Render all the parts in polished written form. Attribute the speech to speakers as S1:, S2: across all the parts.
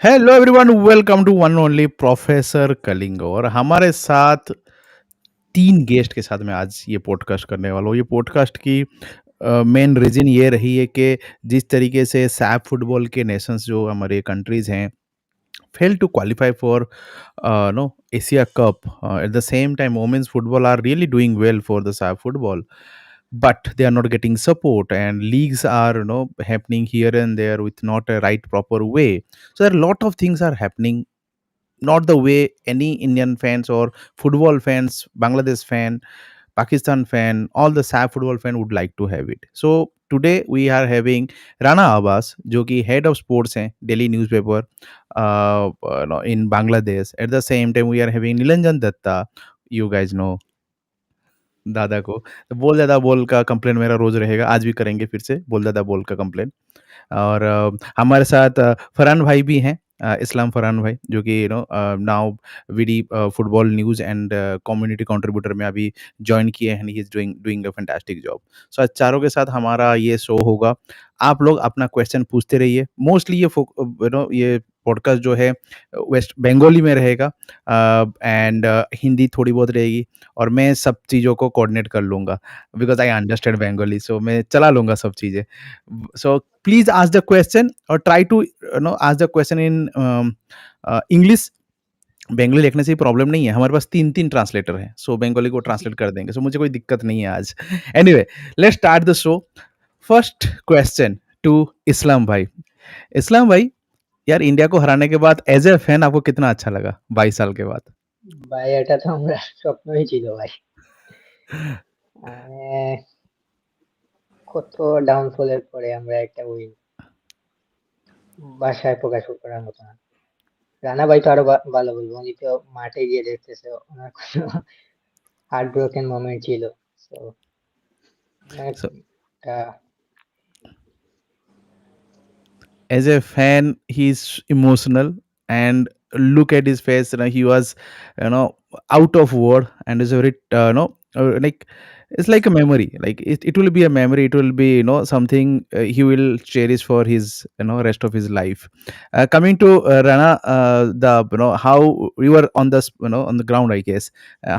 S1: Hello everyone, welcome to one only professor Kalinga. और हमारे साथ 3 गेस्ट के साथ मैं आज ये पॉडकास्ट करने वाला हूँ। ये पॉडकास्ट की मेन रीज़न ये रही है कि जिस तरीके से सैफ फुटबॉल के नेशंस जो हमारे कंट्रीज़ हैं, failed to qualify for no Asia Cup. At the same time, women's football are really doing well for the SAFF football, but they are not getting support, and leagues are happening here and there with not a right proper way. So there are a lot of things are happening not the way any Indian fans or football fans, Bangladesh fan, Pakistan fan, all the SAF football fan would like to have it. So today we are having Rana Abbas, जो कि head of sports हैं Daily newspaper in Bangladesh. At the same time we are having Nilanjan Datta, you guys know दादा को। तो बोल दादा बोल का कंप्लेन मेरा रोज रहेगा, आज भी करेंगे फिर से बोल दादा बोल का कंप्लेन। और हमारे साथ फरहान भाई भी हैं, इस्लाम फरहान भाई, जो कि now VD football news and community contributor में अभी जॉइन किए हैं। He is doing doing a fantastic job. So आज चारों के साथ हमारा ये शो होगा। आप लोग अपना क्वेश्चन पूछते रहिए। मोस्टली ये पॉडकास्ट जो है वेस्ट बंगाली में रहेगा, एंड हिंदी थोड़ी बहुत रहेगी, और मैं सब चीज़ों को कोऑर्डिनेट कर लूँगा बिकॉज़ आई अंडरस्टैंड बंगाली, सो मैं चला लूँगा सब चीज़ें। So please ask the question or try to ask the question in English। Bengali लिखने से ही प्रॉब्लम नहीं है, हमारे पास 3-3 ट्रांसलेटर हैं, सो बंगाली को ट्रांसलेट कर देंगे, सो मुझे कोई दिक्कत नहीं है आज। Anyway, let's start the show. First question to Islam भाई। इस्लाम भाई, यार इंडिया को हराने के बाद एज ए फैन आपको कितना अच्छा लगा 22 साल के बाद?
S2: ভাই এটা তো আমরা স্বপ্নই ছিল ভাই। মানে কত ডাউনফলের পরে আমরা একটা উইন ভাষায় প্রকাশ করার মতো না। রানা ভাই তো আরো ভালো বলবো, উনি তো মাঠে গিয়ে দেখতেছে, ওনার কোনো হার্ট ব্রোকেন মোমেন্ট ছিল। তো
S1: So
S2: একটা
S1: as a fan he's emotional, and look at his face, he was out of word, and is very like it's like a memory, like it will be a memory, it will be something he will cherish for his rest of his life. Coming to Rana, the how you were on the on the ground, I guess.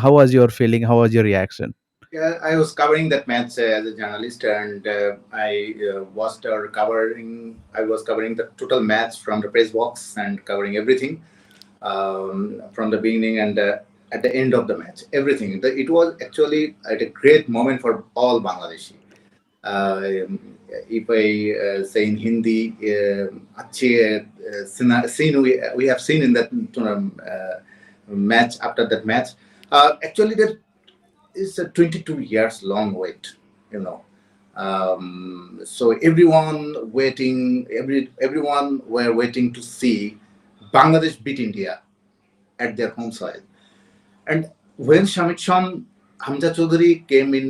S1: How was your feeling, how was your reaction?
S3: Yeah, I was covering that match as a journalist, and I was covering the total match from the press box and covering everything from the beginning and at the end of the match. Everything. It was actually at a great moment for all Bangladeshi. If I say in Hindi, अच्छे scene we have seen in that match. After that match, actually that is a 22 years long wait, you know. So everyone waiting, everyone were waiting to see Bangladesh beat India at their home soil. And when Shamit Khan Hamza Chaudhary came in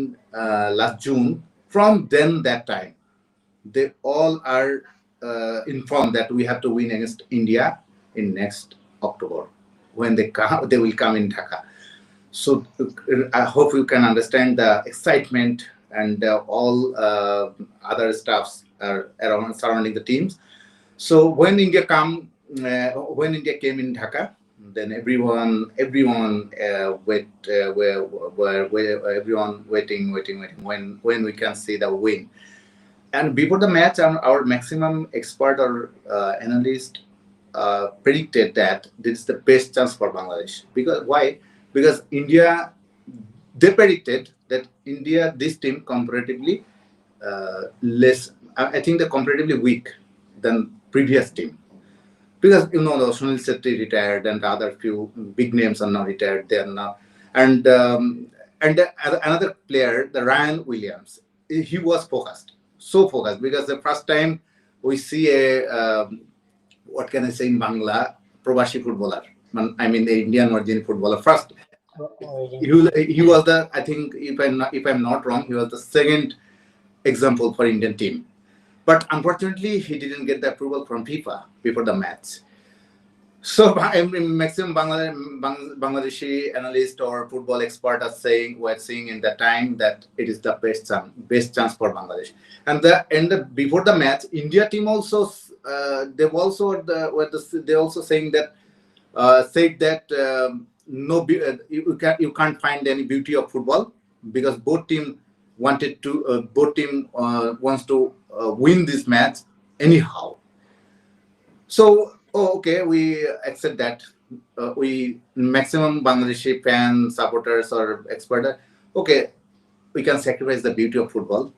S3: last June, from then that time, they all are informed that we have to win against India in next October when they will come in Dhaka. So I hope you can understand the excitement and all other stuffs are around surrounding the teams. So when India came in Dhaka, then everyone everyone waiting when we can see the win. And before the match, our maximum expert or analyst predicted that this is the best chance for Bangladesh. Because why? Because India, they predicted that India, this team comparatively less. I think they're comparatively weak than previous team. Because the Sunil Shetty retired and the other few big names are now retired. They are now, and another player, the Ryan Williams, he was focused, so focused, because the first time we see a what can I say in Bangla, Probashi footballer. I mean the Indian origin footballer. First, he was the, I think if I'm not wrong, he was the second example for Indian team. But unfortunately, he didn't get the approval from FIFA before the match. So maximum Bangladeshi analyst or football expert are were saying in the time that it is the best chance for Bangladesh. And before the match, India team also they've also they also saying that said that no you can't find any beauty of football because both team wants to win this match anyhow. So, okay, we accept that. We maximum Bangladeshi fans, supporters, or experts. Okay, we can sacrifice the beauty of football,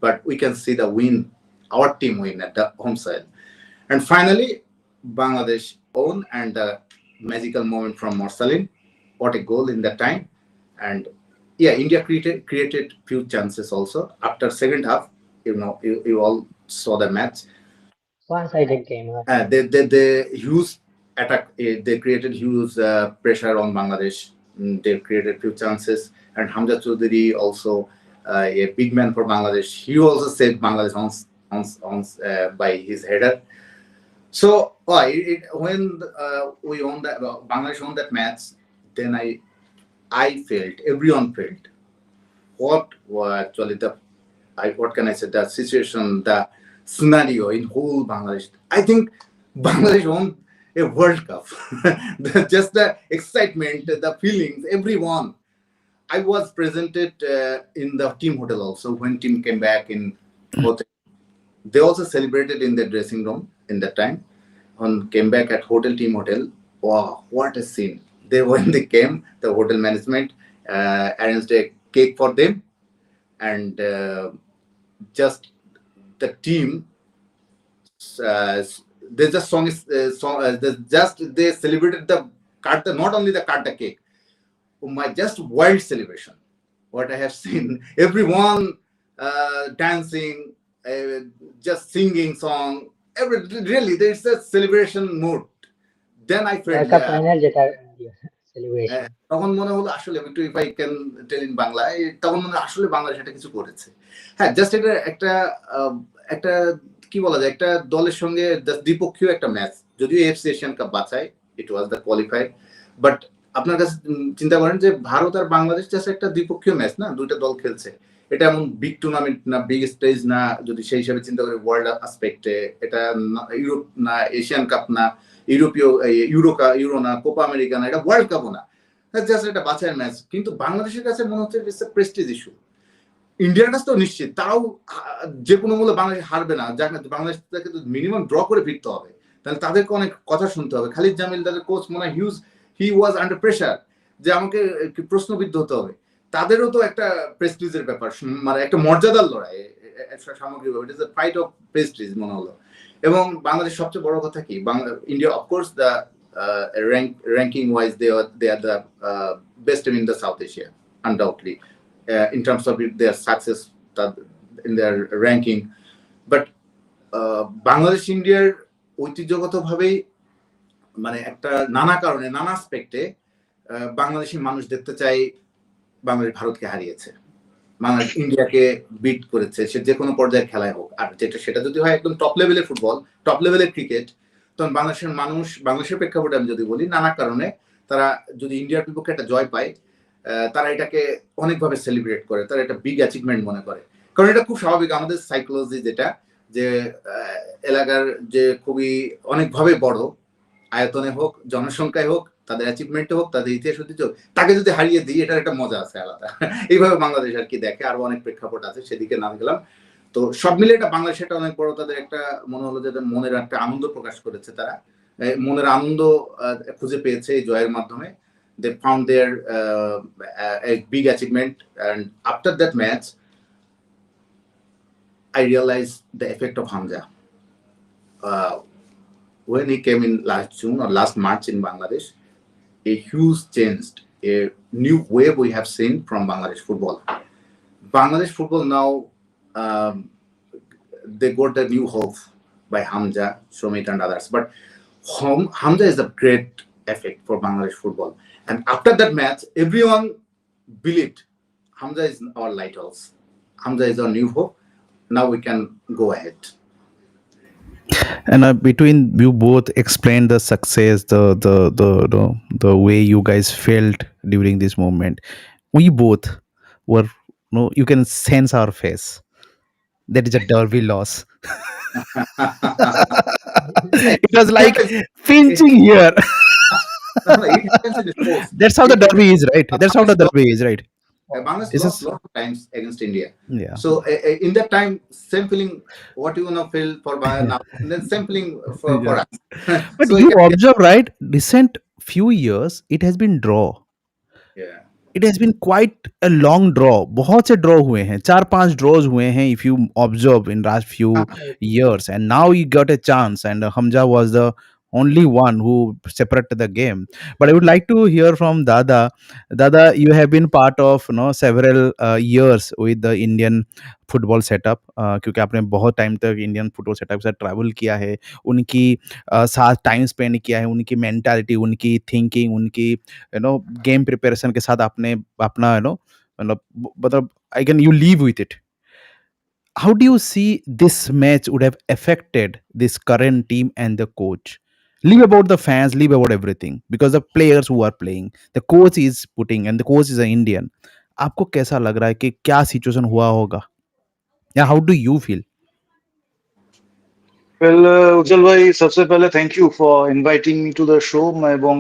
S3: but we can see the win, our team win at the home side. And finally, Bangladesh own and the magical moment from Morsalin. What a goal in that time. And yeah, India created few chances also. After second half, you all saw the match.
S2: One-sided game.
S3: They huge attack. They created huge pressure on Bangladesh. They created few chances, and Hamza Choudhury also a big man for Bangladesh. He also saved Bangladesh by his header. So when we won that Bangladesh won that match, then I felt, everyone felt what was actually what can I say, the situation, the scenario in whole Bangladesh. I think Bangladesh won a World Cup. Just the excitement, the feelings, everyone. I was presented in the team hotel also when team came back in hotel. They also celebrated in the dressing room in that time. When came back at team hotel, wow, what a scene! When they came, the hotel management arranged a cake for them, and just the team. There's just they celebrated the karta, not only the karta cake. Oh my, just wild celebration. What I have seen, everyone dancing, just singing song. Really, there's a celebration mood. Then I felt,
S2: World Cup final যেটা celebration.
S3: তখন মনে হলো আসলে একটু if I can tell in Bangla, তখন মনে হয় আসলে বাংলাদেশ এটা কিছু করেছে। হ্যাঁ, জাস্ট এটা একটা কি বলা যায়, একটা দলের সঙ্গে দ্বিপক্ষীয় একটা ম্যাচ, যদিও এফসি এশিয়ান কাপ বাছাই, ইট ওয়াজ দ্য কোয়ালিফাইড, বাট আপনার কাছে চিন্তা করেন যে ভারত আর বাংলাদেশ জাস্ট একটা দ্বিপক্ষীয় ম্যাচ না, দুইটা দল খেলছে, এটা এমন বিগ টুর্নামেন্ট না, বিগ স্টেজ না, যদি সেই হিসাবে চিন্তা করি ওয়ার্ল্ড আসপেক্টে, এটা ইউরোপ না, এশিয়ান কাপ না, ইউরোপীয় ইউরো না, কোপা আমেরিকা না, এটা ওয়ার্ল্ড কাপও না, জাস্ট একটা বাছাইয়ের ম্যাচ। কিন্তু বাংলাদেশের কাছে মনে হচ্ছে ইটস এ প্রেস্টিজ ইস্যু। ইন্ডিয়ার কাছে তো নিশ্চিত, তারাও যে কোনো মূল্যে বাংলাদেশ হারবে না, বাংলাদেশ তাকে মিনিমাম ড্র করে ফিরতে হবে, তাহলে তাদেরকে অনেক কথা শুনতে হবে। খালিদ জামিল তাদের কোচ মনে হয় হি ওয়াজ আন্ডার প্রেশার, যে আমাকে প্রশ্নবিদ্ধ হতে হবে। তাদেরও তো একটা প্রেস্টিজের ব্যাপার, মানে একটা মর্যাদার লড়াই সামগ্রিকভাবে, it is a fight of Prestige মনে হলো। এবং বাংলাদেশ সবচেয়ে বড় কথা কি, India of course the ranking wise they are the best team in the South Asia undoubtedly, in terms of their success in their ranking, but Bangladesh ইন্ডিয়ার ঐতিহ্যগতভাবেই মানে একটা নানা কারণে নানা অ্যাসপেক্টে বাংলাদেশি মানুষ দেখতে চাই বাংলাদেশ ভারতকে হারিয়েছে, বাংলাদেশ ইন্ডিয়াকে বিট করেছে, সে যে কোনো পর্যায়ে খেলায় হোক। আর সেটা যদি হয় একদম টপ লেভেলের ফুটবল, টপ লেভেলের ক্রিকেট, তখন বাংলাদেশের মানুষ, বাংলাদেশের প্রেক্ষাপটে আমি যদি বলি, নানা কারণে তারা যদি ইন্ডিয়ার বিপক্ষে একটা জয় পায়, তারা এটাকে অনেকভাবে সেলিব্রেট করে, তারা এটা বিগ অ্যাচিভমেন্ট মনে করে। কারণ এটা খুব স্বাভাবিক, আমাদের সাইকোলজি যেটা, যে এলাকার যে খুবই অনেকভাবে বড় আয়তনে হোক, জনসংখ্যায় হোক, তাদের অ্যাচিভমেন্টে হোক, তাদের ইতিহাস ঐতিহ্য, তাকে যদি হারিয়ে দিই, এটার একটা মজা আছে আলাদা। এইভাবে বাংলাদেশ আর কি দেখে, আরো অনেক প্রেক্ষাপট আছে, সেদিকে নাম গেলাম। তো সব মিলে এটা বাংলাদেশ একটা অনেক বড়, তাদের একটা মনে হলো যে মনের একটা আনন্দ প্রকাশ করেছে, তারা মনের আনন্দ খুঁজে পেয়েছে এই জয়ের মাধ্যমে। They found there a big achievement, and after that match I realized the effect of Hamza. When he came in last June or last March in Bangladesh, a huge change, a new wave we have seen from Bangladesh football. Bangladesh football now, they got a new hope by Hamza, Shomit and others. But Hamza is a great effect for Bangladesh football. And after that match, everyone believed Hamza is our lighthouse. Hamza is our new hope. Now we can go ahead.
S1: And between you both explain the success, the way you guys felt during this moment. We both were, you can sense our face. That is a derby loss. It was
S3: It
S1: like
S3: happens. It,
S1: pinching here.
S3: no, it happens in sports.
S1: That's how the derby is, right? That's how the
S3: Bangladesh lost,
S1: derby is, right?
S3: Bangladesh
S1: This
S3: lost
S1: is,
S3: lot of times against India.
S1: yeah.
S3: So in that time, same feeling what you wanna feel for now, and then same feeling for
S1: Yeah.
S3: us.
S1: But
S3: So
S1: you observe, right? Recent few years, it has been draw.
S3: yeah,
S1: It has been quite a long draw. बहुत से draw हुए हैं, 4-5 draws हुए हैं if you observe in last few years, and now you got a chance, and Hamza was the only one who separated the game. But I would like to hear from Dada. You have been part of, several years with the Indian football setup, क्योंकि आपने बहुत time तक Indian football setup के साथ travel किया है, उनकी साथ टाइम स्पेंड किया है, उनकी मेंटालिटी, उनकी थिंकिंग, उनकी गेम प्रिपरेशन के साथ आपने अपना मतलब I can you leave with it. How do you see this match would have affected this current team and the coach? Leave about the fans, leave about everything, because the players who are playing, the coach is putting, and the coach is an Indian. आपको कैसा लग रहा है कि क्या situation हुआ होगा, या how do you feel?
S4: Well, উজ্জ্বল ভাই, सबसे पहले thank you for inviting me to the show এবং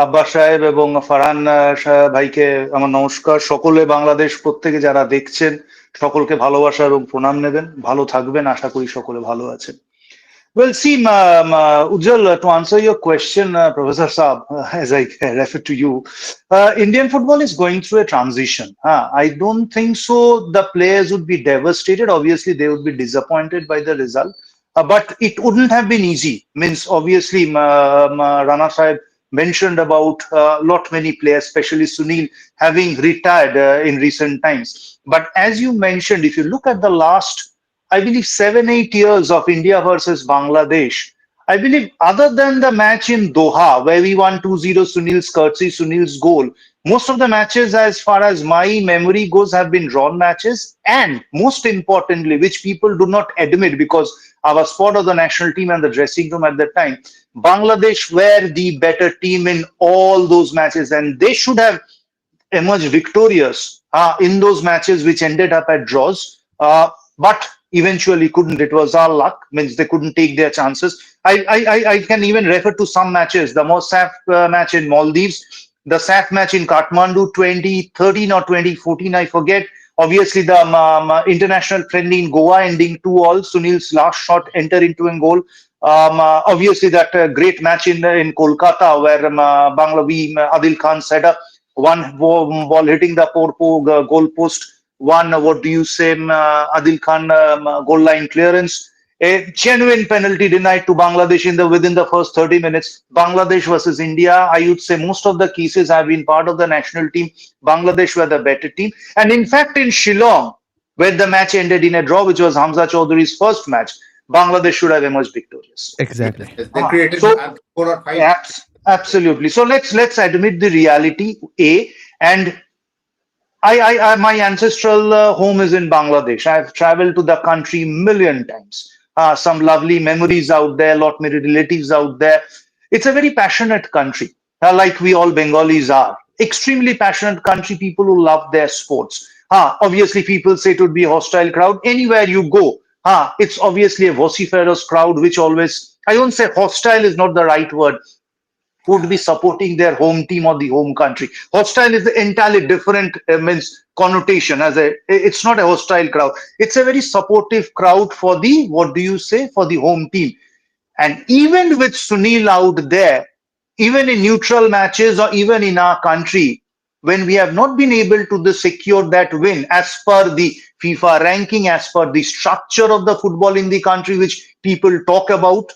S4: আব্বাস সাহেব এবং ফারহান ভাইকে আমার নমস্কার। সকলে বাংলাদেশ প্রত্যেকে যারা দেখছেন সকলকে ভালোবাসা এবং প্রণাম নেবেন, ভালো থাকবেন, আশা করি সকলে ভালো আছেন। Well, see, Ujjwal, to answer your question, Professor Saab, as I refer to you, Indian football is going through a transition. I don't think so the players would be devastated. Obviously, they would be disappointed by the result. But it wouldn't have been easy. Means, obviously, Rana Sahib mentioned about lot many players, especially Sunil, having retired in recent times. But as you mentioned, if you look at the last, I believe 7-8 years of India versus Bangladesh, I believe other than the match in Doha, where we won 2-0, Sunil's courtesy, Sunil's goal, most of the matches, as far as my memory goes, have been drawn matches. And most importantly, which people do not admit because I was part of the national team and the dressing room at that time, Bangladesh were the better team in all those matches, and they should have emerged victorious in those matches which ended up at draws, but eventually couldn't. It was our luck, means they couldn't take their chances. I can even refer to some matches. The most SAFF match in Maldives, the SAFF match in Kathmandu 2013 or 2014, I forget. Obviously, the international friendly in Goa ending 2-all. Sunil's last shot enter into a goal. Obviously, that great match in Kolkata where Adil Khan set up one ball hitting the goal post, one, what do you say, Adil Khan goal line clearance, a genuine penalty denied to Bangladesh within the first 30 minutes. Bangladesh versus India, I would say most of the cases have been part of the national team. Bangladesh were the better team. And in fact, in Shillong, where the match ended in a draw, which was Hamza Chaudhary's first match, Bangladesh should have emerged victorious.
S1: Exactly.
S3: they created
S4: So
S3: 4 or 5.
S4: absolutely. So let's admit the reality. And my ancestral home is in Bangladesh. I've traveled to the country million times. Some lovely memories out there, lot many relatives out there. It's a very passionate country, like we all Bengalis are. Extremely passionate country, people who love their sports. Obviously, people say it would be a hostile crowd. Anywhere you go, it's obviously a vociferous crowd, which always, I won't say hostile is not the right word, would be supporting their home team or the home country. Hostile is the entirely different means connotation. It's not a hostile crowd. It's a very supportive crowd for the, what do you say, for the home team. And even with Sunil out there, even in neutral matches or even in our country, when we have not been able to secure that win as per the FIFA ranking, as per the structure of the football in the country, which people talk about,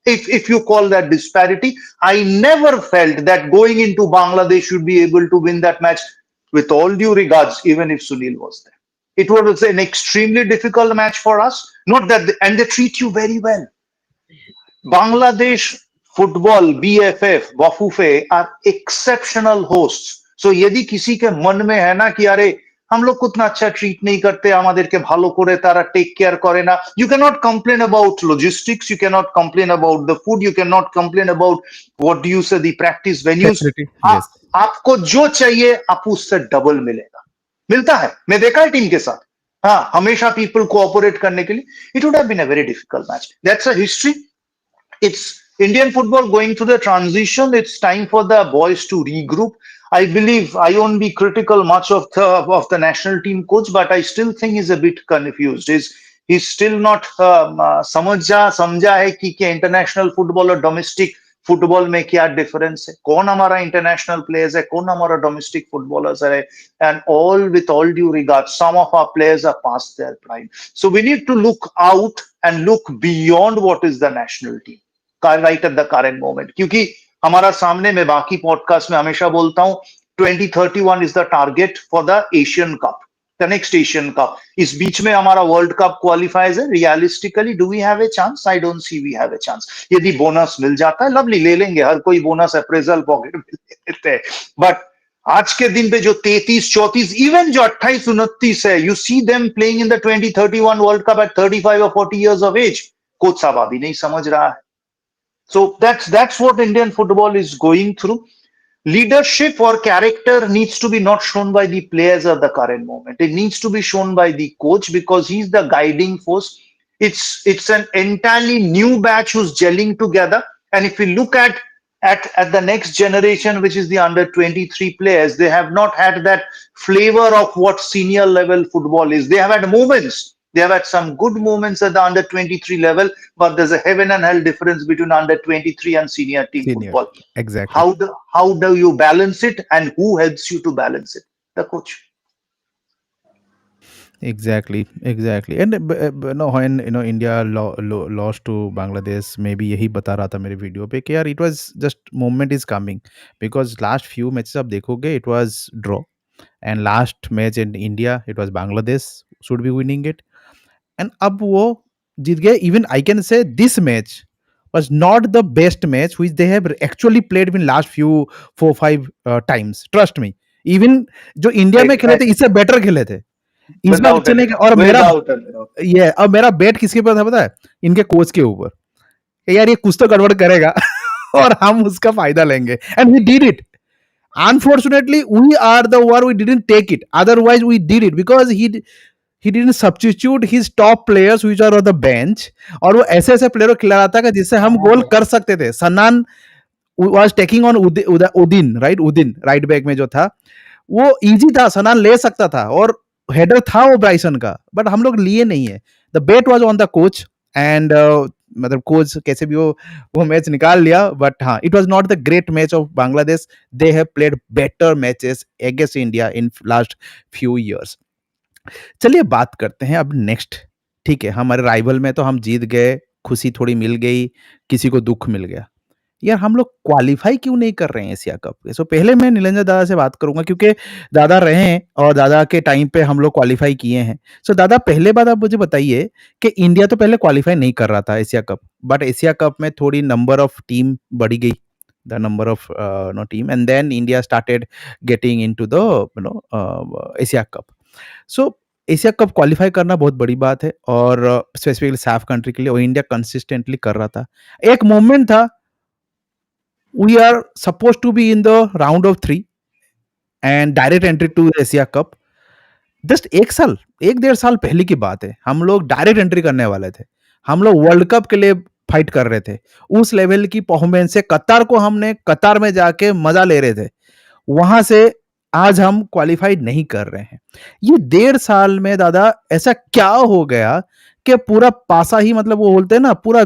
S4: if you call that disparity, I never felt that going into Bangladesh should be able to win that match, with all due regards, even if Sunil was there. It was an extremely difficult match for us. Not that, and they treat you very well. Bangladesh football, BFF, Bafufe are exceptional hosts. So यदि किसी के मन में है ना कि अरे हम लोग को उतना अच्छा ट्रीट नहीं करते, আমাদেরকে ভালো করে তারা টেক কেয়ার করে না, you cannot complain about logistics, you cannot complain about the food, you cannot complain about, what do you say, the practice venues.
S1: Facility,
S4: हाँ,
S1: yes.
S4: आपको जो चाहिए आपको उससे डबल मिलेगा, मिलता है, मैं देखा है टीम के साथ. हाँ, हमेशा people cooperate करने के लिए. It would have been a very difficult match. That's a history. it's Indian football going through the transition. It's time for the boys to regroup. I believe I won't be critical much of the national team coach, but I still think he's a bit confused. He's still not समझा है कि क्या international football और domestic football में क्या difference है, कौन हमारा international players है, कौन हमारा domestic footballers है, and all with all due regard, some of our players are past their prime. So we need to look out and look beyond what is the national team right at the current moment. क्योंकि हमारा सामने मैं बाकी podcast में हमेशा बोलता हूँ 2031 is the target for the Asian Cup, the next Asian Cup. इस बीच में हमारा वर्ल्ड कप क्वालिफाइज है. Realistically do we have a chance? I don't see we have a chance. यदि बोनस मिल जाता है, लवली, ले लेंगे. हर कोई बोनस अप्रेजल पॉकेट में लेते हैं. बट आज के दिन पे जो 33, 34, इवन जो 28, 29 है, you see them playing in the 2031 world cup at 35 or 40 years of age. Coach साहब अभी नहीं समझ रहा है. So that's what Indian football is going through. Leadership or character needs to be not shown by the players at the current moment. It needs to be shown by the coach because he's the guiding force. It's an entirely new batch who's gelling together. And if we look at the next generation, which is the under 23 players, they have not had that flavor of what senior level football is. They have had moments. They have had some good moments at the under 23 level, but there's a heaven and hell difference between under 23 and senior team football.
S1: Exactly.
S4: How do you balance it, and who helps you to balance it? The coach.
S1: Exactly. And no, when India lost to Bangladesh, maybe यही बता रहा था मेरे video पे कि यार it was just moment is coming, because last few matches आप देखोगे it was draw, and last match in India it was Bangladesh should be winning it, and अब वो जीत गए. Even I can say this match was not the best match which they have actually played in last few 4-5 times. Trust me. Even जो India में खेले थे इससे better खेले थे इस बार चले गए. और मेरा बेट किसके ऊपर था पता है? इनके कोच के ऊपर. यार ये कुछ तो गड़बड़ करेगा और हम उसका फायदा लेंगे. And we did it. Unfortunately, we are the one we didn't take it. Otherwise, we did it because he didn't substitute his top players which are on the bench. और वो ऐसे ऐसे प्लेयर को खिला रहा था कि जिससे हम गोल कर सकते थे. सनान was taking on Udin, right? Udin right back में जो था वो इजी था, सनान ले सकता था और हेडर था वो ब्राइसन का, बट हम लोग लिए नहीं है. The bet was on the coach and मतलब कोच कैसे भी वो मैच निकाल लिया. बट हाँ, it was not the great match of Bangladesh. They have played better matches against India in last few years. चलिए बात करते हैं अब नेक्स्ट. ठीक है, हमारे राइवल में तो हम जीत गए, खुशी थोड़ी मिल गई, किसी को दुख मिल गया. यार हम लोग क्वालिफाई क्यों नहीं कर रहे हैं एशिया कप के? सो पहले मैं नीलंजन दादा से बात करूंगा क्योंकि दादा रहे हैं और दादा के टाइम पे हम लोग क्वालिफाई किए हैं. सो दादा पहले बात आप मुझे बताइए कि इंडिया तो पहले क्वालिफाई नहीं कर रहा था Asia cup, but Asia cup में थोड़ी नंबर ऑफ टीम बढ़ी गई, the number of team, and then India started getting into the Asia cup. So Asia cup qualify करना बहुत बड़ी बात है और स्पेसिफिकली सैफ कंट्री के लिए, और इंडिया कंसिस्टेंटली कर रहा था. एक मोमेंट था we are supposed to be in the round of 3 and direct entry to Asia Cup. Just 1-1.5 साल पहले की बात है, हम लोग डायरेक्ट एंट्री करने वाले थे. हम लोग वर्ल्ड कप के लिए फाइट कर रहे थे. उस लेवल की परफॉर्मेंस से कतार को हमने कतार में जाके मजा ले रहे थे. वहां से आज हम क्वालिफाइड नहीं कर रहे हैं. ये 1.5 साल में दादा ऐसा क्या हो गया कि पूरा पासा ही, मतलब वो बोलते हैं ना, पूरा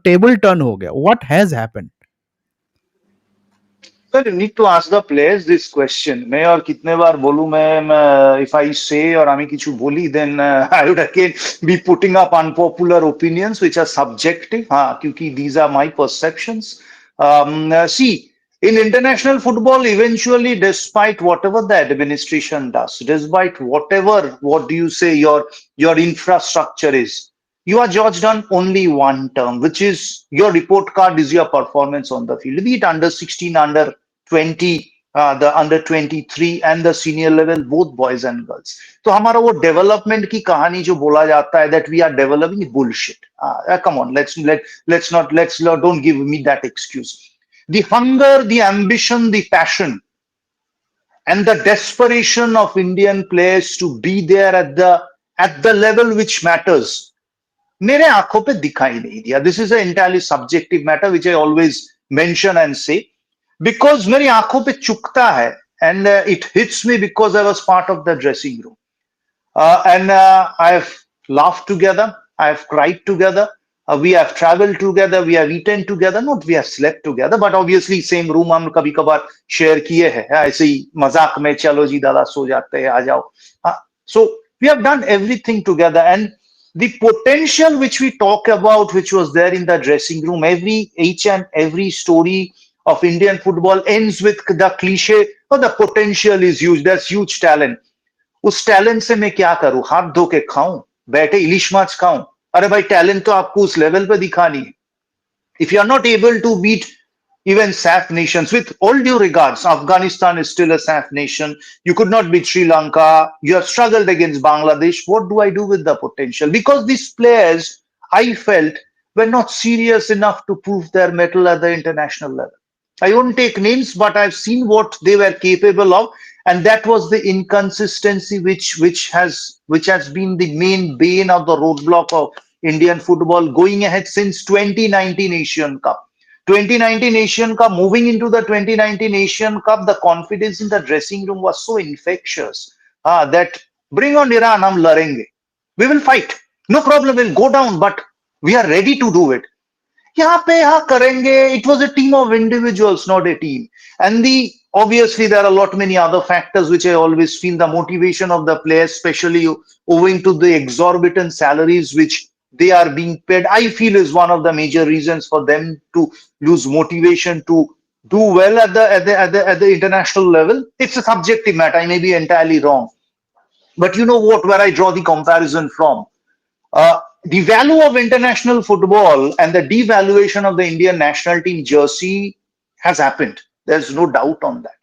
S1: टेबल टर्न हो गया. What has happened?
S4: Sir, you need to ask the players this question. मैं और कितने बार बोलूं मैं if I say और आमी किचु बोली, then I would again be putting up unpopular opinions which are subjective. हाँ, क्योंकि these are my perceptions. See, in international football, eventually, despite whatever the administration does, despite whatever, what do you say, your infrastructure is, you are judged on only one term, which is your report card is your performance on the field, be it under 16, under 20, the under 23 and the senior level, both boys and girls. तो हमारा वो development की कहानी जो बोला जाता है that we are developing is bullshit. Come on, don't give me that excuse. The hunger, the ambition, the passion, and the desperation of Indian players to be there at the level which matters मेरे आंखों पे दिखाई नहीं दिया. This is an entirely subjective matter which I always mention and say because मेरी आंखों पे चुकता है and it hits me because I was part of the dressing room. And I've laughed together, I've cried together, we have traveled together, we have eaten together, not we have slept together, but obviously same room हम कभी कभार share किए हैं, ऐसे ही मजाक में चलो जी दादा सो जाते हैं आ जाओ. So we have done everything together and the potential which we talk about, which was there in the dressing room, each and every story of Indian football ends with the cliche, oh, the potential is huge, there's huge talent. उस talent से मैं क्या करूं? हाथ धो के खाऊं, बैठे इलिश माछ खाऊं? अरे भाई टैलेंट तो आपको उस लेवल पे दिखानी है. If you are not able to beat even SAFF nations, with all due regards, Afghanistan is still a SAFF nation. You could not beat Sri Lanka. You have struggled against Bangladesh. What do I do with the potential? Because these players, I felt, were not serious enough to prove their mettle at the international level. I won't take names, but I've seen what they were capable of, and that was the inconsistency which has been the main bane of the roadblock of Indian football going ahead since 2019 Asian Cup. 2019 Asian Cup, moving into the 2019 Asian Cup, the confidence in the dressing room was so infectious that bring on Iran, hum larenge. We will fight. No problem, we'll go down, but we are ready to do it. यहाँ पे हाँ करेंगे. It was a team of individuals, not a team. And obviously there are a lot many other factors which I always feel the motivation of the players, especially owing to the exorbitant salaries which they are being paid, I feel is one of the major reasons for them to lose motivation to do well at the international level. It's a subjective matter. I may be entirely wrong, but you know what? Where I draw the comparison from. The value of international football and the devaluation of the Indian national team jersey has happened. There's no doubt on that.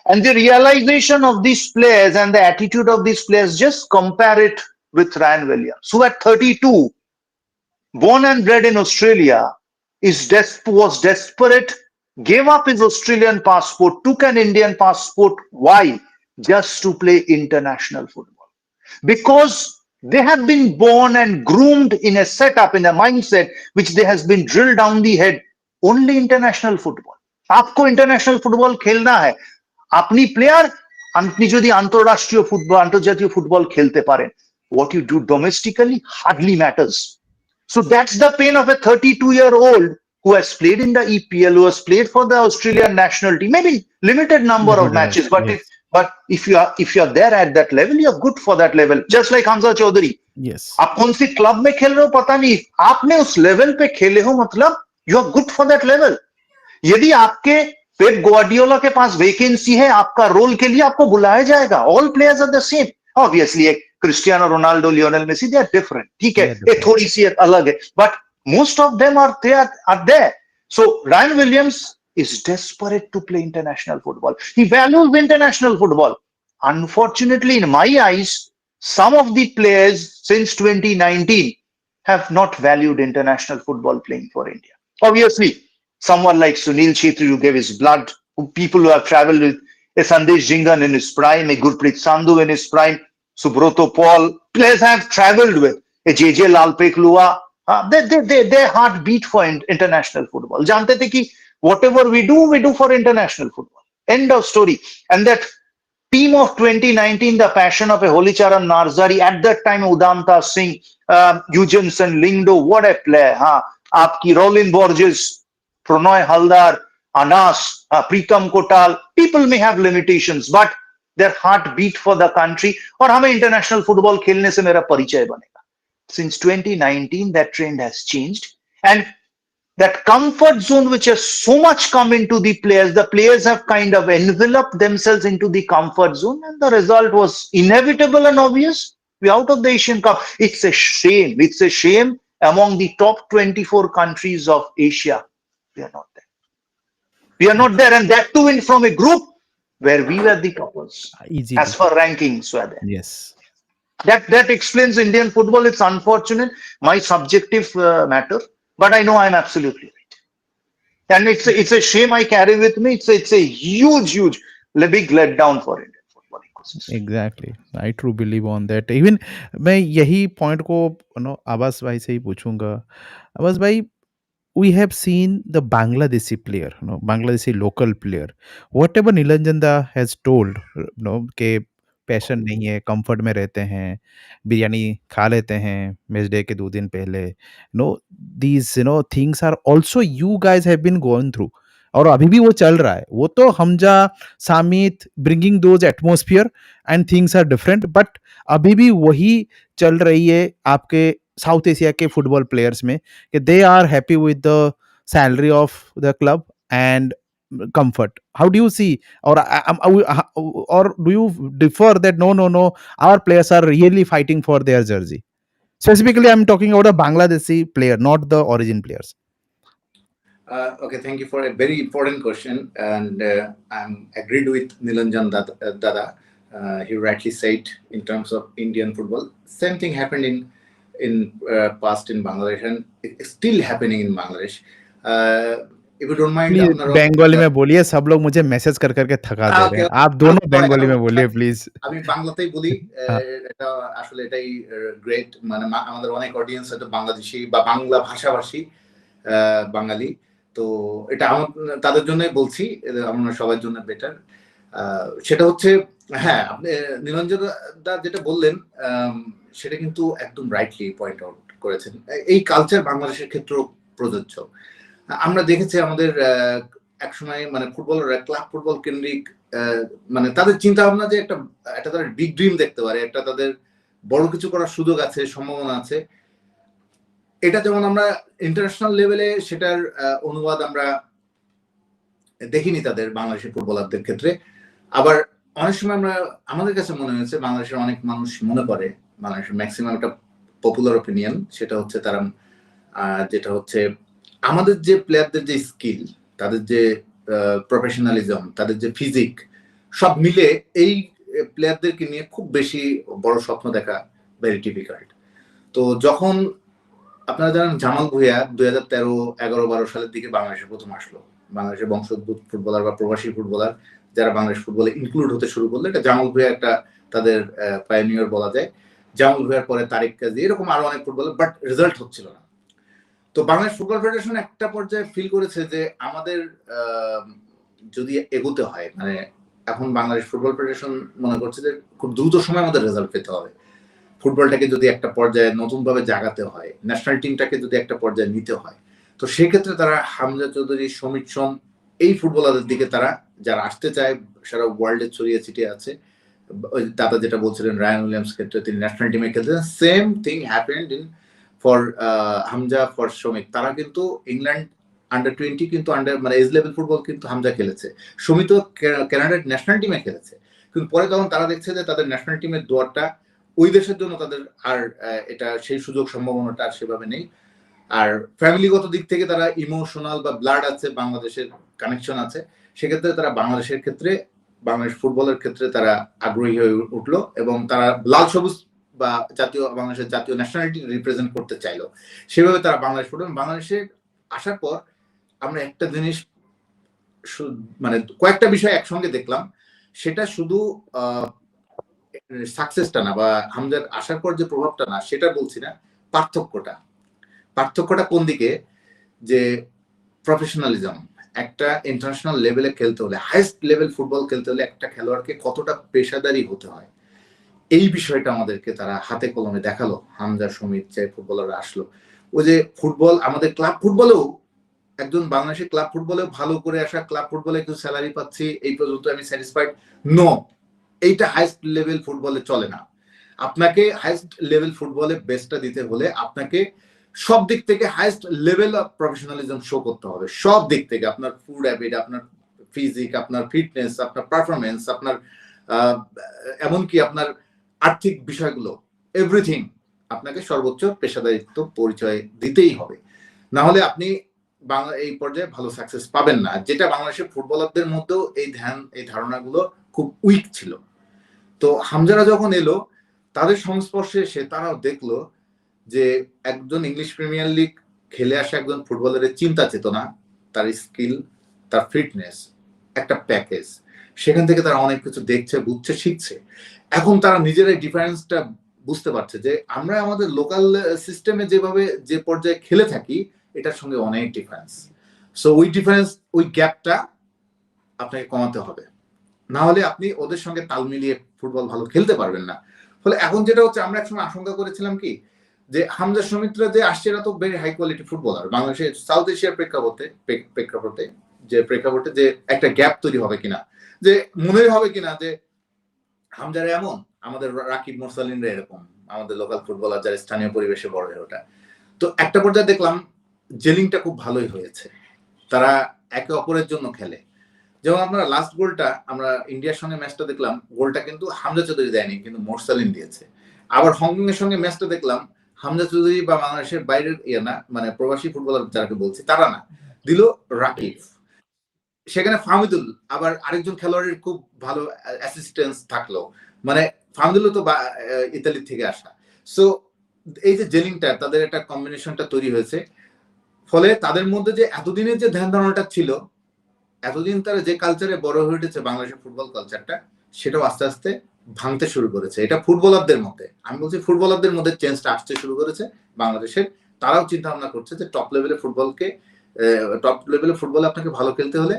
S4: And the realization of these players and the attitude of these players, just compare it with Ryan Williams, who at 32, born and bred in Australia, was desperate, gave up his Australian passport, took an Indian passport. Why? Just to play international football. Because they have been born and groomed in a setup, in a mindset, which they has been drilled down the head. Only international football. आपको international football खेलना है. अपनी player, আপনি যদি আন্তর্জাতীয় football খেলতে পারেন. What you do domestically hardly matters. So that's the pain of a 32-year-old who has played in the EPL, who has played for the Australian national team, maybe limited number of matches, but yes. But if you are there at that level, you're good for that level. Just like Hamza Chaudhary.
S1: Yes.
S4: आप कौन C club में खेल रहे हो पता नहीं, आपने उस लेवल पे खेले हो मतलब you are good for that level. यदि आपके पेप ग्वार्डियोला के पास वेकेंसी है आपका रोल के लिए, आपको बुलाया जाएगा. All players are the same. Obviously एक Cristiano Ronaldo, Lionel Messi, they are different. ठीक है, ये थोड़ी सी अलग है, but most of them are there. So Ryan Williams is desperate to play international football. He values international football. Unfortunately, in my eyes, some of the players since 2019 have not valued international football playing for India. Obviously, someone like Sunil Chhetri, who gave his blood, people who have traveled with a Sandesh Jhingan in his prime, a Gurpreet Sandhu in his prime, Subroto Paul, players have traveled with a JJ Lalpeklua. Their heart beat for international football. जानते थे कि whatever we do for international football. End of story. And that team of 2019, the passion of a Holicharan Narzari, at that time Udamta Singh, Eugenson, Lingdo, what a player. Aapki Rollin Borges, Pronoy Haldar, Anas, Pritam Kotal, people may have limitations, but their heart beat for the country. और हमें international football खेलने से मेरा परिचय बनेगा. Since 2019, that trend has changed. And that comfort zone which has so much come into the players have kind of enveloped themselves into the comfort zone, and the result was inevitable and obvious. We're out of the Asian Cup. It's a shame. It's a shame among the top 24 countries of Asia. We are not there. We are not there, and that too from a group where we were the toppers.
S1: Easy.
S4: As for rankings were there.
S1: Yes.
S4: That explains Indian football. It's unfortunate, my subjective matter, but I know I'm absolutely right. And it's a shame I carry with me. It's a huge, big letdown for Indian football.
S1: Exactly, I true believe on that. Even मैं यही point को अब्बास भाई से ही पूछूंगा। अब्बास भाई, we have seen the Bangladeshi player, Bangladeshi local player, whatever Nilanjanda has told, कि passion नहीं है, कंफर्ट में रहते हैं, बिरयानी खा लेते हैं मैच डे के 2 दिन पहले। These things are also you guys have been going through, और अभी भी वो चल रहा है। वो तो Hamza, Samit bringing those atmosphere and things are different, but अभी भी वही चल रही है आपके साउथ एशिया के फुटबॉल प्लेयर्स में, they are happy with the salary of the club and comfort. How do you see, or or do you differ that no, our players are really fighting for their jersey? Specifically, I'm talking about a Bangladeshi player, not the origin players.
S3: Okay, thank you for a very important question, and I'm agreed with Nilanjan Dada. He rightly said in terms of Indian football, same thing happened in past in Bangladesh, and it's still happening in Bangladesh. If you don't mind,
S1: please Bengali में बोलिए, सब लोग मुझे message कर करके थका दे रहे हैं, आप दोनों बंगाली में बोलिए प्लीज।
S3: আমি বাংলাতেই বলি। এটা আসলে এটাই গ্রেট, মানে আমাদের অনেক অডিয়েন্স হয়তো বাংলাদেশি বা বাংলা ভাষাভাষী বাঙালি, তো এটা তাদের জন্যই বলছি, আমরা সবার জন্য বেটার। সেটা হচ্ছে, হ্যাঁ, আপনি নিরঞ্জন দা যেটা বললেন সেটা কিন্তু একদম রাইটলি পয়েন্ট আউট করেছেন। এই কালচার বাংলাদেশের ক্ষেত্রেও প্রযোজ্য। আমরা দেখেছি আমাদের একসময় মানে ফুটবলাররা ক্লাব ফুটবল কেন্দ্রিক, মানে তাদের চিন্তা ভাবনা যে একটা তাদের বিগ ড্রিম দেখতে পারে, একটা তাদের বড় কিছু করার সুযোগ আছে, সম্ভাবনা আছে। এটা যেমন আমরা ইন্টারন্যাশনাল লেভেলে সেটার অনুবাদ আমরা দেখিনি তাদের বাংলাদেশের ফুটবলারদের ক্ষেত্রে। আবার অনেক সময় আমাদের কাছে মনে হয়েছে, বাংলাদেশের অনেক মানুষ মনে করে, বাংলাদেশের ম্যাক্সিমাম একটা পপুলার অপিনিয়ন, সেটা হচ্ছে তারা যেটা হচ্ছে আমাদের যে প্লেয়ারদের যে স্কিল, তাদের যে প্রফেশনালিজম, তাদের যে ফিজিক, সব মিলে এই প্লেয়ারদেরকে নিয়ে খুব বেশি বড় স্বপ্ন দেখা ভেরি ডিফিকাল্ট। তো যখন আপনারা জানেন জামাল ভুঁইয়া 2013, 11, 12 সালের দিকে বাংলাদেশে প্রথম আসলো, বাংলাদেশের বংশোদ্ভূত ফুটবলার বা প্রবাসী ফুটবলার যারা বাংলাদেশ ফুটবলে ইনক্লুড হতে শুরু করলো, এটা জামাল ভুঁইয়া একটা তাদের পায়োনিয়র বলা যায়। জামাল ভুঁইয়ার পরে তারিক কাজী, এরকম আরো অনেক ফুটবলার, বাট রেজাল্ট হচ্ছিল না। তো বাংলাদেশ ফুটবল ফেডারেশন একটা পর্যায়ে ফিল করেছে যে আমাদের যদি এগোতে হয়, মানে এখন বাংলাদেশ ফুটবল ফেডারেশন মনে করছে যে খুব দ্রুত সময় আমাদের রেজাল্ট পেতে হবে, ফুটবলটাকে যদি একটা পর্যায়ে নতুন ভাবে জাগাতে হয়, ন্যাশনাল টিমটাকে যদি একটা পর্যায়ে নিতে হয়, তো সেক্ষেত্রে তারা হামজা চৌধুরী, সমিত সোম, এই ফুটবলারদের দিকে তারা যারা আসতে চায়, সারা ওয়ার্ল্ডে ছড়িয়ে ছিটিয়ে আছে। দাদা যেটা বলছিলেন রায়ান উইলিয়ামস ক্ষেত্রে তিনি ন্যাশনাল টিমে খেলতে, same thing happened in for Hamza, for Samit. তারা কিন্তু ইংল্যান্ড আন্ডার-20 কিন্তু মানে এজ লেভেল ফুটবল কিন্তু হামজা খেলেছে, সমিতও কানাডার ন্যাশনাল টিমে খেলেছে। কিন্তু পরে তখন তারা দেখছে যে তাদের ন্যাশনাল টিমের দুয়ারটা ওই দেশের জন্য তাদের আর এটা সেই সুযোগ সম্ভাবনাটা আর সেভাবে নেই। আর ফ্যামিলিগত দিক থেকে তারা ইমোশনাল বা ব্লাড আছে, বাংলাদেশের কানেকশন আছে, সেক্ষেত্রে তারা বাংলাদেশের ক্ষেত্রে, বাংলাদেশ ফুটবলের ক্ষেত্রে তারা আগ্রহী হয়ে উঠলো এবং তারা লাল সবুজ বা বাংলাদেশের জাতীয় ন্যাশনালিটি রিপ্রেজেন্ট করতে চাইলো। সেভাবে তারা বাংলাদেশে আসার পর আমরা একটা জিনিস, মানে কয়েকটা বিষয় একসঙ্গে দেখলাম, সেটা শুধু সাকসেসটা না বা হামজার আসার পর যে প্রভাবটা না, সেটা বলছি না, পার্থক্যটা কোন দিকে, যে প্রফেশনালিজম, একটা ইন্টারন্যাশনাল লেভেলে খেলতে হলে, হাইস্ট লেভেল ফুটবল খেলতে হলে একটা খেলোয়াড়কে কতটা পেশাদারি হতে হয়, এই বিষয়টা আমাদেরকে তারা হাতে কলমে দেখালো। হামজা, সমিত, যে ফুটবলাররা আসলো, ওই যে ফুটবল, আমাদের ক্লাব ফুটবলেও, একজন বাংলাদেশের ক্লাব ফুটবলেও ভালো করে আসা, ক্লাব ফুটবলে কিছু স্যালারি পাচ্ছি, এই পর্যন্ত আমি স্যাটিসফাইড, নো, এইটা হাইস্ট লেভেল ফুটবলে চলে না। আপনাকে হাইস্ট লেভেল ফুটবলে বেস্টটা দিতে হলে আপনাকে সব দিক থেকে highest level of professionalism show করতে হবে, সব দিক থেকে, আপনার ফুড হ্যাবিট, আপনার ফিজিক, আপনার ফিটনেস, আপনার পারফরমেন্স, আপনার এমনকি আপনার আর্থিক বিষয়গুলো, এভরিথিং আপনাকে সর্বোচ্চ পেশাদারিত্ব পরিচয় দিতেই হবে, না হলে আপনি এই পর্যায়ে ভালো সাকসেস পাবেন না। যেটা বাংলাদেশের ফুটবলারদের মধ্যেও এই ধারণাগুলো খুব উইক ছিল। তো হামজারা যখন এলো, তাদের সংস্পর্শে এসে তারাও দেখলো যে একজন ইংলিশ প্রিমিয়ার লিগ খেলে আসা একজন ফুটবলারের চিন্তা চেতনা, তার স্কিল, তার ফিটনেস, একটা প্যাকেজ, সেখান থেকে তারা অনেক কিছু দেখছে, বুঝছে, শিখছে। এখন তারা নিজেরাই ডিফারেন্সটা বুঝতে পারছে যে আমরা আমাদের লোকাল সিস্টেমে যেভাবে যে পর্যায়ে খেলে থাকি এটার সঙ্গে অনেক ডিফারেন্স। সো ওই ডিফারেন্স, ওই গ্যাপটা আপনাকে কমাতে হবে, না হলে আপনি ওদের সঙ্গে তাল মিলিয়ে ফুটবল ভালো খেলতে পারবেন না। ফলে এখন যেটা হচ্ছে, আমরা একসময় আশঙ্কা করেছিলাম কি যে হামজা সুমিত্রা যে আসছে এরা তো ভেরি হাই কোয়ালিটি ফুটবলার, বাংলাদেশের সাউথ এশিয়ার প্রেক্ষাপটে যে একটা গ্যাপ তৈরি হবে কিনা, যে মনে হবে কিনা যে হামজারা এমন, আমাদের রাকিব মোরসালিনরা এরকম, আমাদের লোকাল ফুটবলার যারা স্থানীয় পরিবেশে বড় হয়ে ওঠা। তো একটা পর্যায়ে দেখলাম জেলিংটা খুব ভালোই হয়েছে, তারা একে অপরের জন্য খেলে। যেমন আপনারা লাস্ট গোলটা আমরা ইন্ডিয়ার সঙ্গে ম্যাচটা দেখলাম, গোলটা কিন্তু হামজা চৌধুরী দেয়নি, কিন্তু মোরসালিন দিয়েছে। আবার হংকং এর সঙ্গে ম্যাচটা দেখলাম, হামজা চৌধুরী বা বাংলাদেশের বাইরের না, মানে প্রবাসী ফুটবলার যারাকে বলছি তারা না, দিল রাকিব। সেখানে ফাহমিদুল, আবার আরেকজন খেলোয়াড়ের খুব ভালো অ্যাসিস্ট্যান্স থাকলো, মানে ফাহমিদুল তো ইতালি থেকে আসা। সো এই যে জেলিংটা, তাদের একটা কম্বিনেশনটা তৈরি হয়েছে, ফলে তাদের মধ্যে যে এতদিনের যে ধ্যান ধারণাটা ছিল, এতদিন তারা যে কালচারে বড় হয়ে উঠেছে বাংলাদেশের ফুটবল কালচারটা, সেটাও আস্তে আস্তে ভাঙতে শুরু করেছে। এটা ফুটবলারদের মধ্যে, আমি বলছি ফুটবলারদের মধ্যে চেঞ্জটা আসতে শুরু করেছে বাংলাদেশের। তারাও চিন্তা ভাবনা করছে যে টপ লেভেলে ফুটবলে আপনাকে ভালো খেলতে হলে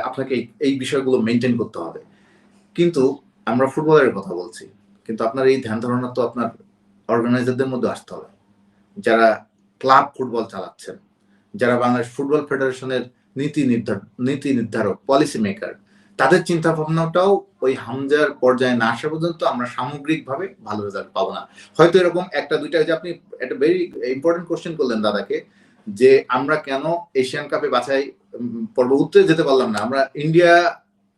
S3: আপনাকে এই বিষয়গুলো মেনটেন করতে হবে। কিন্তু আমরা ফুটবলের কথা বলছি, কিন্তু আপনার এই ধ্যান ধারণা তো আপনার অর্গানাইজারদের মধ্যে আসতে হবে, যারা ক্লাব ফুটবল চালাচ্ছেন, যারা বাংলাদেশ ফুটবল ফেডারেশনের নীতি নির্ধারক, পলিসি মেকার, তাদের চিন্তা ভাবনাটাও ওই হামজার পর্যায়ে না আসা পর্যন্ত আমরা সামগ্রিকভাবে ভালো রেজাল্ট পাবো না। হয়তো এরকম একটা দুইটা, যে আপনি একটা ভেরি ইম্পর্টেন্ট কোশ্চেন করলেন দাদাকে, যে আমরা কেন এশিয়ান কাপে বাছাই পর্ব উত্তরে যেতে পারলাম না। আমরা ইন্ডিয়া,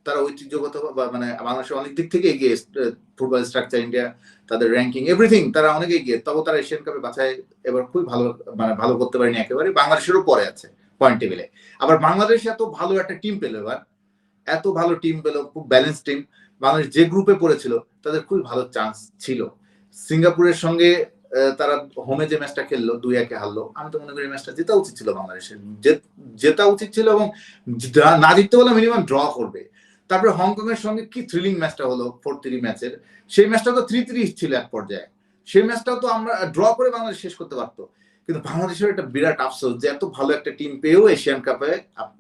S3: তারা ঐতিহ্যগত বা মানে বাংলাদেশের অনেক দিক থেকে এগিয়ে, ফুটবল স্ট্রাকচার ইন্ডিয়া, তাদের র্যাঙ্কিং এভরিথিং তারা অনেক এগিয়ে, তবে তারা এশিয়ান কাপে বাছাই এবার খুবই ভালো করতে পারেনি, একেবারে বাংলাদেশেরও পরে আছে পয়েন্ট টেবিলে। আবার বাংলাদেশ এত ভালো একটা টিম পেলো, এবার এত ভালো টিম পেলো, খুব ব্যালেন্স টিম। বাংলাদেশ যে গ্রুপে পড়েছিল তাদের খুবই ভালো চান্স ছিল। সিঙ্গাপুরের সঙ্গে তারা হোমে যে ম্যাচটা খেললো 2-1 হারলো, আমি তো মনে করি ম্যাচটা জেতা উচিত ছিল বাংলাদেশের, জেতা উচিত ছিল, এবং না জিততে বলে মিনিমাম ড্র করবে। তারপরে হংকং এর সঙ্গে কি থ্রিলিং ম্যাচটা হলো 4-3 ম্যাচের, সেই ম্যাচটা তো 3-3 ছিল এক পর্যায়ে, সেই ম্যাচটাও তো আমরা ড্র করে বাংলাদেশ শেষ করতে পারতো। কিন্তু বাংলাদেশের একটা বিরাট আফসোস যে এত ভালো একটা টিম পেয়েও এশিয়ান কাপে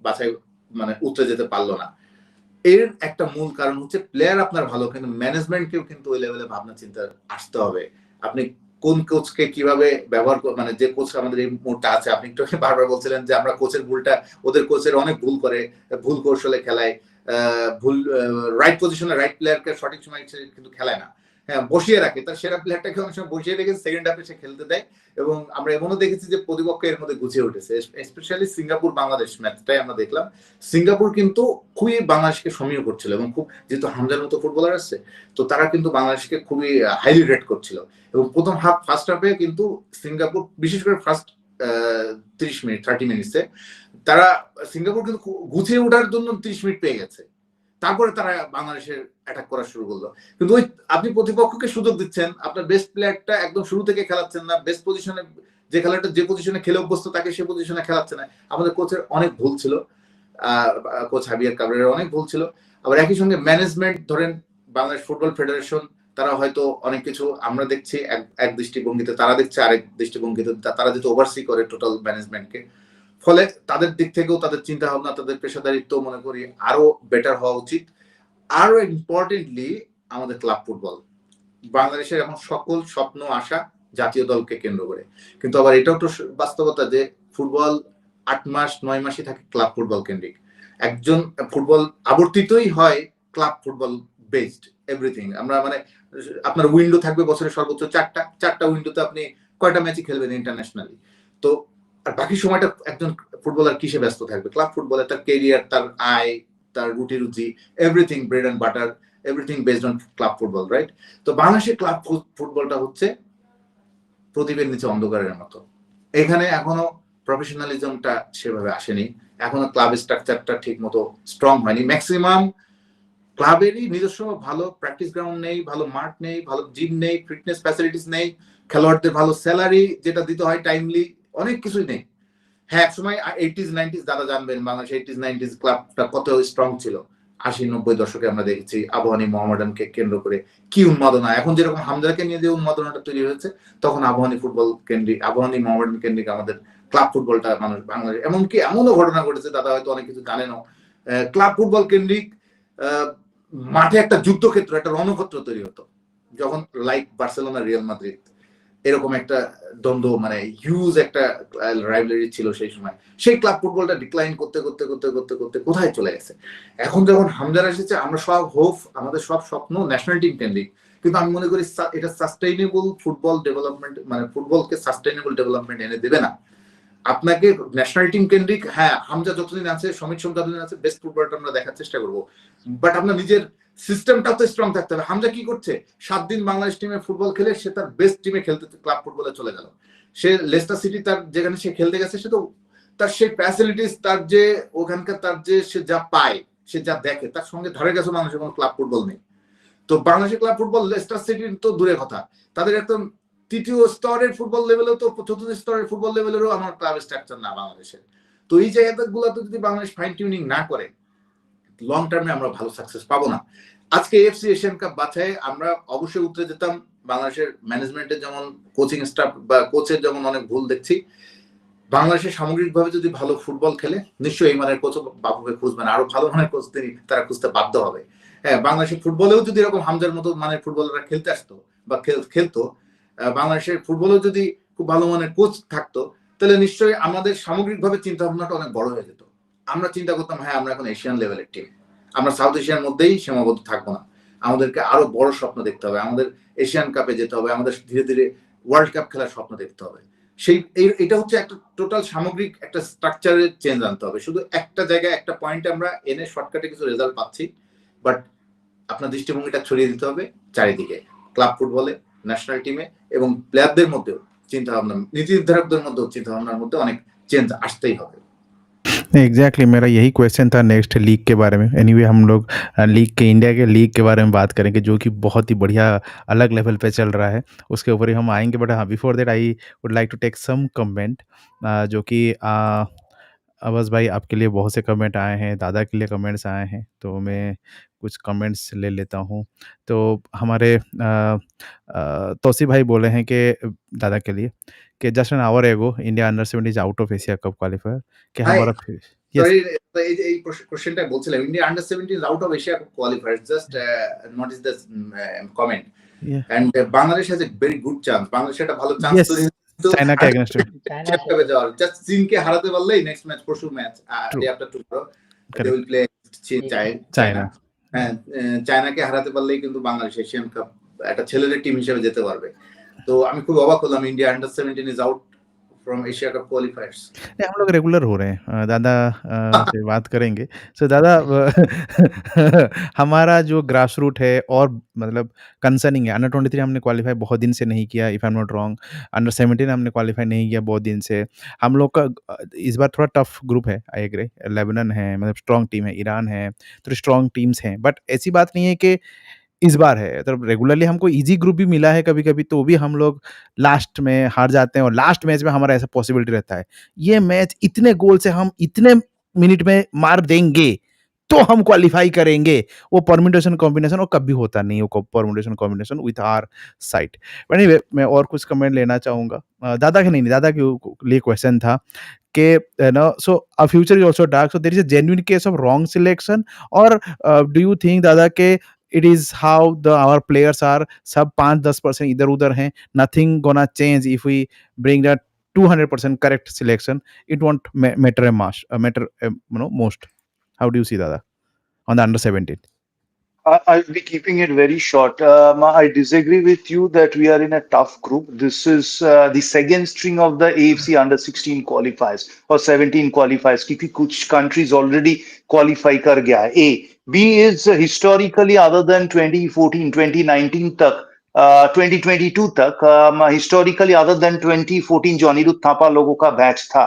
S3: বাছাই মানে উতরে যেতে পারলো না। এর একটা মূল কারণ হচ্ছে প্লেয়ার আপনার ভালো, কিন্তু ম্যানেজমেন্টকেও কিন্তু ওই লেভেলে ভাবনা চিন্তা আসতে হবে। আপনি কোন কোচকে কিভাবে ব্যবহার, মানে যে কোচ আমাদের এই মুহূর্তে আছে, আপনি একটু বারবার বলছিলেন যে আমরা কোচের ভুলটা, ওদের কোচের অনেক ভুল করে, ভুল কৌশলে খেলায়, ভুল রাইট পজিশনে রাইট প্লেয়ারকে সঠিক সময় কিন্তু খেলায় না, হ্যাঁ বসিয়ে রাখে, তার সেরা প্লেয়ারটাকে অনেক সময় বসিয়ে রেখে সেকেন্ড হাফে সে খেলতে দেয়। এবং আমরা এমনও দেখেছি যে প্রতিপক্ষ এর মধ্যে গুছিয়ে উঠেছে, স্পেশালি সিঙ্গাপুর বাংলাদেশ ম্যাচটাই আমরা দেখলাম। সিঙ্গাপুর কিন্তু খুবই বাংলাদেশকে সমীহ করছিল, এবং খুব, যেহেতু হামজার মতো ফুটবলার আছে, তো তারা কিন্তু বাংলাদেশকে খুবই হাইলি রেট করছিল। এবং প্রথম ফার্স্ট হাফে কিন্তু সিঙ্গাপুর, বিশেষ করে ফার্স্ট 30 মিনিটে তারা, সিঙ্গাপুর কিন্তু গুছিয়ে ওঠার জন্য 30 মিনিট পেয়ে গেছে, তারপরে তারা বাংলাদেশের অ্যাটাক করা শুরু করলো। কিন্তু ওই আপনি প্রতিপক্ষকে সুযোগ দিচ্ছেন, আপনার বেস্ট প্লেয়ারটা একদম শুরু থেকে খেলাচ্ছেন না, বেস্ট পজিশনে যে খেলাটা যে পজিশনে খেলে অভ্যস্ত তাকে সে পজিশনে খেলাচ্ছে না। আমাদের কোচের অনেক ভুল ছিল, কোচ হাবিয়ার কাবরের অনেক ভুল ছিল। আবার একই সঙ্গে ম্যানেজমেন্ট, ধরেন বাংলাদেশ ফুটবল ফেডারেশন, তারা হয়তো অনেক কিছু আমরা দেখছি এক দৃষ্টিভঙ্গিতে, তারা দেখছে আরেক দৃষ্টিভঙ্গিতে, তারা যেহেতু ওভারসি করে টোটাল ম্যানেজমেন্টকে, ফলে তাদের দিক থেকেও তাদের চিন্তা ভাবনা, তাদের পেশাদারিত্ব মনে করি আরো বেটার হওয়া উচিত। আরো ইম্পর্টেন্টলি আমাদের ক্লাব ফুটবল, বাংলাদেশের এখন সকল স্বপ্ন আশা জাতীয় দলকে কেন্দ্র করে, কিন্তু আবার এটাও তো বাস্তবতা যে ফুটবল 8 মাস 9 মাসই থাকে ক্লাব ফুটবল কেন্দ্রিক। একজন ফুটবল আবর্তিতই হয় ক্লাব ফুটবল বেসড এভরিথিং। আমরা মানে আপনার উইন্ডো থাকবে বছরে সর্বোচ্চ 4টা উইন্ডোতে আপনি কয়টা ম্যাচই খেলবেন ইন্টারন্যাশনালি, তো আর বাকি সময়টা একজন ফুটবলার কিসে ব্যস্ত থাকবে? ক্লাব ফুটবলে তার কেরিয়ার, তার আয়, তার রুটি everything, bread and butter, everything based on club football, right? তো বাংলাদেশের ক্লাব ফুটবলটা হচ্ছে প্রদীপের নিচে অন্ধকারের মতো। এখানে এখনো প্রফেশনালিজমটা সেভাবে আসেনি, এখনো ক্লাব স্ট্রাকচারটা ঠিক মতো স্ট্রং হয়নি। ম্যাক্সিমাম ক্লাবেরই নিজস্ব ভালো প্র্যাকটিস গ্রাউন্ড নেই, ভালো মাঠ নেই, ভালো জিম নেই, ফিটনেস ফ্যাসিলিটিস নেই, খেলোয়াড়দের ভালো স্যালারি যেটা দিতে হয় টাইমলি, অনেক কিছুই নেই। হ্যাঁ, একসময় 80s 90s দাদা জানবেন বাংলাদেশ 80s 90s ক্লাবটা কত স্ট্রং ছিল। 80-90 দশকে আমরা দেখেছি আবাহনী মোহামেডানকে কেন্দ্র করে কি উন্মাদনা, এখন যেরকম হামজাকে নিয়ে যে উন্মাদনাটা তৈরি হয়েছে, তখন আবাহনী ফুটবল কেন্দ্রিক, আবাহনী মোহামেডান কেন্দ্রিক আমাদের ক্লাব ফুটবলটা মানুষ বাংলাদেশ, এমনকি এমনও ঘটনা ঘটেছে, দাদা হয়তো অনেক কিছু জানেনও, ক্লাব ফুটবল কেন্দ্রিক মাঠে একটা যুদ্ধক্ষেত্র, একটা রণক্ষেত্র তৈরি হতো, যখন লাইক বার্সেলোনা রিয়াল মাদ্রিদ এরকম একটা দ্বন্দ্ব, মানে হিউজ একটা রাইভালরি ছিল সেই সময়। সেই ক্লাব ফুটবলটা ডিক্লাইন করতে করতে করতে করতে করতে কোথায় চলে গেছে। এখন যখন হামজার এসেছে, আমরা সব হোপ, আমাদের সব স্বপ্ন ন্যাশনাল টিম কেন্দ্রিক, কিন্তু আমি মনে করি এটা সাস্টেইনেবল ফুটবল ডেভেলপমেন্ট, মানে ফুটবলকে সাস্টেইনেবল ডেভেলপমেন্ট এনে দেবে না। আপনাকে ন্যাশনাল টিম কেন্দ্রিক, হ্যাঁ হামজা যতদিন আছে, সমিত সোম যতদিন আছে, বেস্ট ফুটবলটা আমরা দেখার চেষ্টা করবো, বাট আপনার নিজের সিস্টেমটা তো স্ট্রং থাকতে হবে। হামজা কি করছে, 7 দিন বাংলাদেশ টিমে ফুটবল খেলে সে তার বেস্ট টিমে খেলতে, ক্লাব ফুটবলে চলে গেল। সে লেস্টার সিটি, তার যেখানে সে খেলতে গেছে, সে তো তার সেই ফ্যাসিলিটিস, তার যে ওখানকার, তার যে সে যা পায়, সে যা দেখে, তার সঙ্গে ধারে গেছে বাংলাদেশের কোনো ক্লাব ফুটবল নেই। তো বাংলাদেশের ক্লাব ফুটবল লেস্টার সিটির তো দূরের কথা, তাদের একদম তৃতীয় স্তরের ফুটবল লেভেলেও তো, চতুর্থ স্তরের ফুটবল লেভেলেরও আমার ক্লাব স্ট্রাকচার না বাংলাদেশের। তো এই জায়গাগুলোতে যদি বাংলাদেশ ফাইন টিউনিং না করে, লং টার্মে আমরা ভালো সাকসেস পাবো না। আজকে এফসি এশিয়ান কাপ বাছাই আমরা অবশ্যই উতরে যেতাম। বাংলাদেশের ম্যানেজমেন্টের যেমন কোচিং স্টাফ বা কোচের যেমন অনেক ভুল দেখছি, বাংলাদেশের সামগ্রিকভাবে যদি ভালো ফুটবল খেলে, নিশ্চয়ই এই মানের কোচ বাবুকে খুঁজবেন, আরো ভালো মানের কোচ তারা খুঁজতে বাধ্য হবে। হ্যাঁ, বাংলাদেশের ফুটবলেও যদি এরকম হামজার মতো মানের ফুটবলাররা খেলতে আসতো বা খেলতো, বাংলাদেশের ফুটবলেও যদি খুব ভালো মানের কোচ থাকতো, তাহলে নিশ্চয়ই আমাদের সামগ্রিকভাবে চিন্তা ভাবনাটা অনেক বড় হয়ে যেত। আমরা চিন্তা করতাম, হ্যাঁ আমরা এখন এশিয়ান লেভেলের টিম, আমরা সাউথ এশিয়ার মধ্যেই সীমাবদ্ধ থাকবো না, আমাদেরকে আরো বড় স্বপ্ন দেখতে হবে, আমাদের এশিয়ান কাপে যেতে হবে, আমাদের ধীরে ধীরে ওয়ার্ল্ড কাপ খেলার স্বপ্ন দেখতে হবে। সেই এটা হচ্ছে একটা টোটাল সামগ্রিক একটা স্ট্রাকচারের চেঞ্জ আনতে হবে। শুধু একটা জায়গায় একটা পয়েন্টে আমরা এনে শর্টকাটে কিছু রেজাল্ট পাচ্ছি, বাট আপনার দৃষ্টিভঙ্গিটা ছড়িয়ে দিতে হবে চারিদিকে, ক্লাব ফুটবলে, ন্যাশনাল টিমে, এবং প্লেয়ারদের মধ্যেও চিন্তা ভাবনা, নীতি নির্ধারকদের মধ্যেও চিন্তা ভাবনার মধ্যে অনেক চেঞ্জ আসতেই হবে।
S1: एग्जैक्टली मेरा यही क्वेश्चन था नेक्स्ट लीग के बारे में। एनीवे हम लोग लीग के, इंडिया के लीग के बारे में बात करेंगे, जो कि बहुत ही बढ़िया अलग लेवल पे चल रहा है, उसके ऊपर ही हम आएंगे। बट हाँ, before that I would like to take some comment, जो कि अब्बास भाई आपके लिए बहुत से कमेंट आए हैं, दादा के लिए कमेंट्स आए हैं, तो मैं कुछ कमेंट्स ले लेता हूँ। तो हमारे तौसी भाई बोले हैं कि दादा के लिए कि just an hour ago India under 17 is out of Asia cup qualifier, कि हमारा yes
S3: সরি, এই কোশ্চেনটা বলছিলাম, India under 17 is out of Asia qualifier, just notice the comment,
S1: yeah
S3: and Bangladesh has a very good chance, Bangladesh একটা ভালো chance
S1: yes
S3: তৈরি
S1: China के against
S3: হিসেবে যাওয়ার। জাস্ট চীনকে হারাতে পারলেই নেক্সট ম্যাচ, পরশু match, day after tomorrow they will play China. হ্যাঁ, চায়নাকে হারাতে পারলেই কিন্তু বাংলাদেশ এশিয়ান কাপ একটা ছেলেদের টিম হিসেবে যেতে পারবে। তো আমি খুব অবাক হলাম, India under 17 is out from Asia cup क्वालिफायर्स।
S1: नहीं, हम लोग रेगुलर हो रहे हैं। दादा से बात करेंगे। सो दादा हमारा जो ग्रास रूट है और मतलब कंसर्निंग है, अंडर 23 हमने क्वालीफाई बहुत दिन से नहीं किया, if I am not wrong. Under 17 हमने क्वालीफाई नहीं किया बहुत दिन से। हम लोग का इस बार थोड़ा टफ ग्रुप है, आई एग्री। लेबनान है, मतलब स्ट्रॉन्ग टीम है, ईरान है, थोड़ी स्ट्रॉन्ग टीम्स हैं, बट ऐसी बात नहीं है कि इस बार है, मतलब रेगुलरली हमको इजी ग्रुप भी मिला है कभी-कभी, तो भी हम लोग लास्ट में हार जाते हैं, और लास्ट मैच में हमारा ऐसा पॉसिबिलिटी रहता है, ये मैच इतने गोल से हम इतने मिनट में मार देंगे तो हम क्वालीफाई करेंगे। वो परम्यूटेशन कॉम्बिनेशन वो कभी होता नहीं है, वो permutation combination with our side. But anyway, मैं और कुछ कमेंट लेना चाहूँगा। दादा के नहीं, दादा के लिए क्वेश्चन था कि so a future is also dark, so there is a genuine case of wrong selection, और डू यू थिंक दादा के it is how our players are, सब 5-10% इधर उधर हैं, nothing gonna change if we bring that 200% correct selection, it won't matter most. How do you see that on the under 17?
S4: I'll be keeping it very short. I disagree with you that we are in a tough group. This is the second string of the AFC under 16 qualifiers or 17 qualifiers, क्योंकि कुछ countries already qualify कर गया है. B is historically, other than 2014, 2019 तक, 2022 तक, historically other than 2014 जो अनिरुद्ध थापा लोगों का बैच था,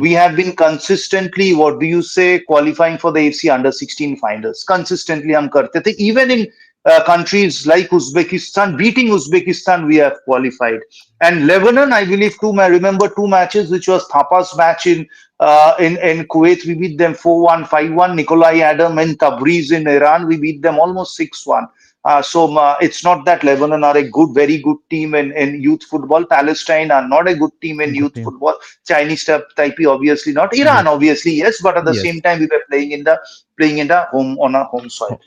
S4: we have been consistently, what do you say, qualifying for the AFC under 16 finals. Consistently हम करते थे, even in countries like Uzbekistan, beating Uzbekistan, we have qualified. And Lebanon, I believe, I remember two matches, which was Thapas match in Kuwait. We beat them 4-1, 5-1. Nikolai Adam and Tabriz in Iran, we beat them almost 6-1. It's not that Lebanon are a very good team in youth football. Palestine are not a good team in
S1: Good
S4: youth
S1: team.
S4: football. Chinese Taipei obviously not. Iran
S1: Yes.
S4: obviously yes, but at the
S1: Yes.
S4: same time we were playing in the home on a home soil.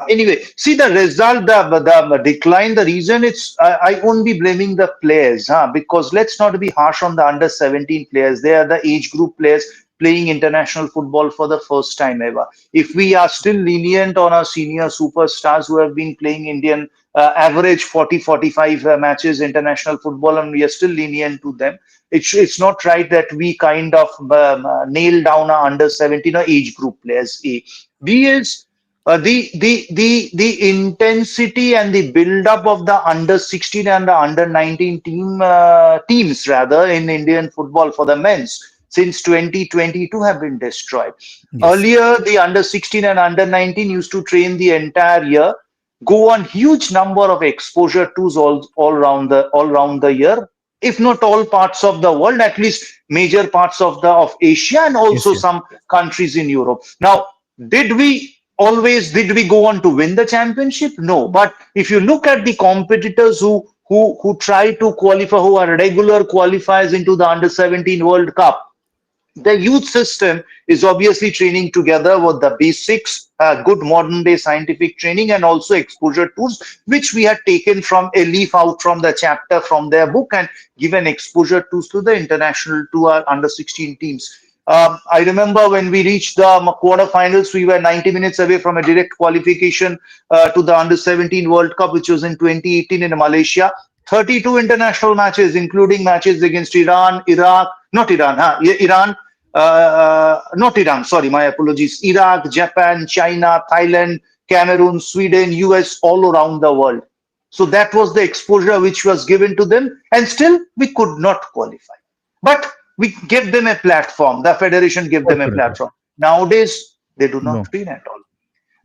S4: Anyway, see the result, the decline. The reason I won't be blaming the players, because let's not be harsh on the under 17 players. They are the age group players playing international football for the first time ever. If we are still lenient on our senior superstars who have been playing Indian average 40-45 matches international football, and we are still lenient to them, it's not right that we kind of nail down our under 17 or age group players. A. B is the intensity and the build up of the under 16 and the under 19 teams rather in Indian football for the men's since 2022 have been destroyed.
S1: Yes.
S4: Earlier, the under 16 and under 19 used to train the entire year, go on huge number of exposure tours all around the year, if not all parts of the world, at least major parts of Asia and also
S1: Asia.
S4: some countries in Europe. Now, did we go on to win the championship? No. But if you look at the competitors who try to qualify, who are regular qualifiers into the under 17 World Cup, the youth system is obviously training together with the basics, good modern day scientific training, and also exposure tours, which we had taken from a leaf out from the chapter from their book and given exposure tours to the international, to our under 16 teams. I remember when we reached the quarterfinals, we were 90 minutes away from a direct qualification to the under 17 World Cup, which was in 2018 in Malaysia. 32 international matches, including matches against Iran, Iraq, not Iran, Iran, not Iran, sorry, my apologies, Iraq, Japan, China, Thailand, Cameroon, Sweden, US, all around the world. So that was the exposure which was given to them, and still we could not qualify. But we gave them a platform. The federation gave them a
S1: Definitely.
S4: platform. Nowadays, they do not
S1: No.
S4: train at all.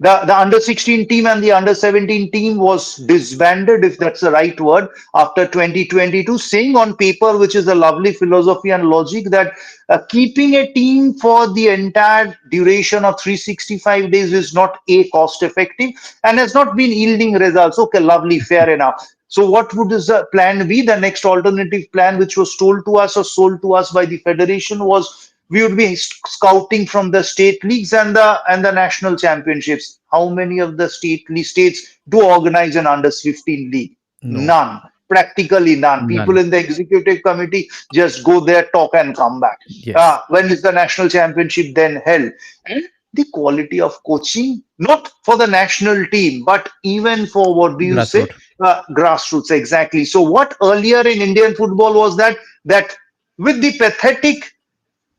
S4: The under 16 team and the under 17 team was disbanded, if that's the right word, after 2022, saying on paper, which is a lovely philosophy and logic, that keeping a team for the entire duration of 365 days is not a cost effective and has not been yielding results. Okay, lovely, fair enough. So what would this plan be? The next alternative plan, which was told to us or sold to us by the federation, was we would be scouting from the state leagues and the national championships. How many of the states do organize an under 15 league?
S1: No.
S4: None. Practically none. People
S1: None.
S4: in the executive committee just go there, talk, and come back.
S1: Yes.
S4: When is the national championship then held? And the quality of coaching, not for the national team, but even for, what do you say,
S1: Grassroots.
S4: grassroots, exactly. So what earlier in Indian football was that with the pathetic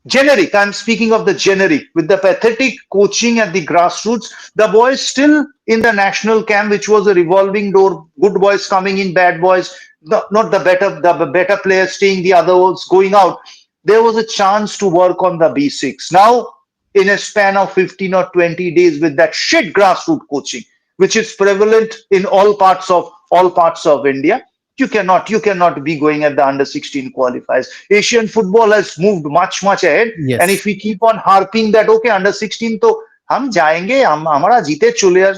S4: generic, I'm speaking of the generic, with the pathetic coaching at the grassroots, the boys still in the national camp, which was a revolving door, good boys coming in, bad boys, not the better players staying, the others going out. There was a chance to work on the basics. Now, in a span of 15 or 20 days, with that shit grassroots coaching, which is prevalent in all parts of India, you cannot be going at the under 16 qualifiers. Asian football has moved much ahead,
S1: Yes.
S4: and if we keep on harping that okay under 16 तो हम जाएंगे, हम हमारा जीते चले आए,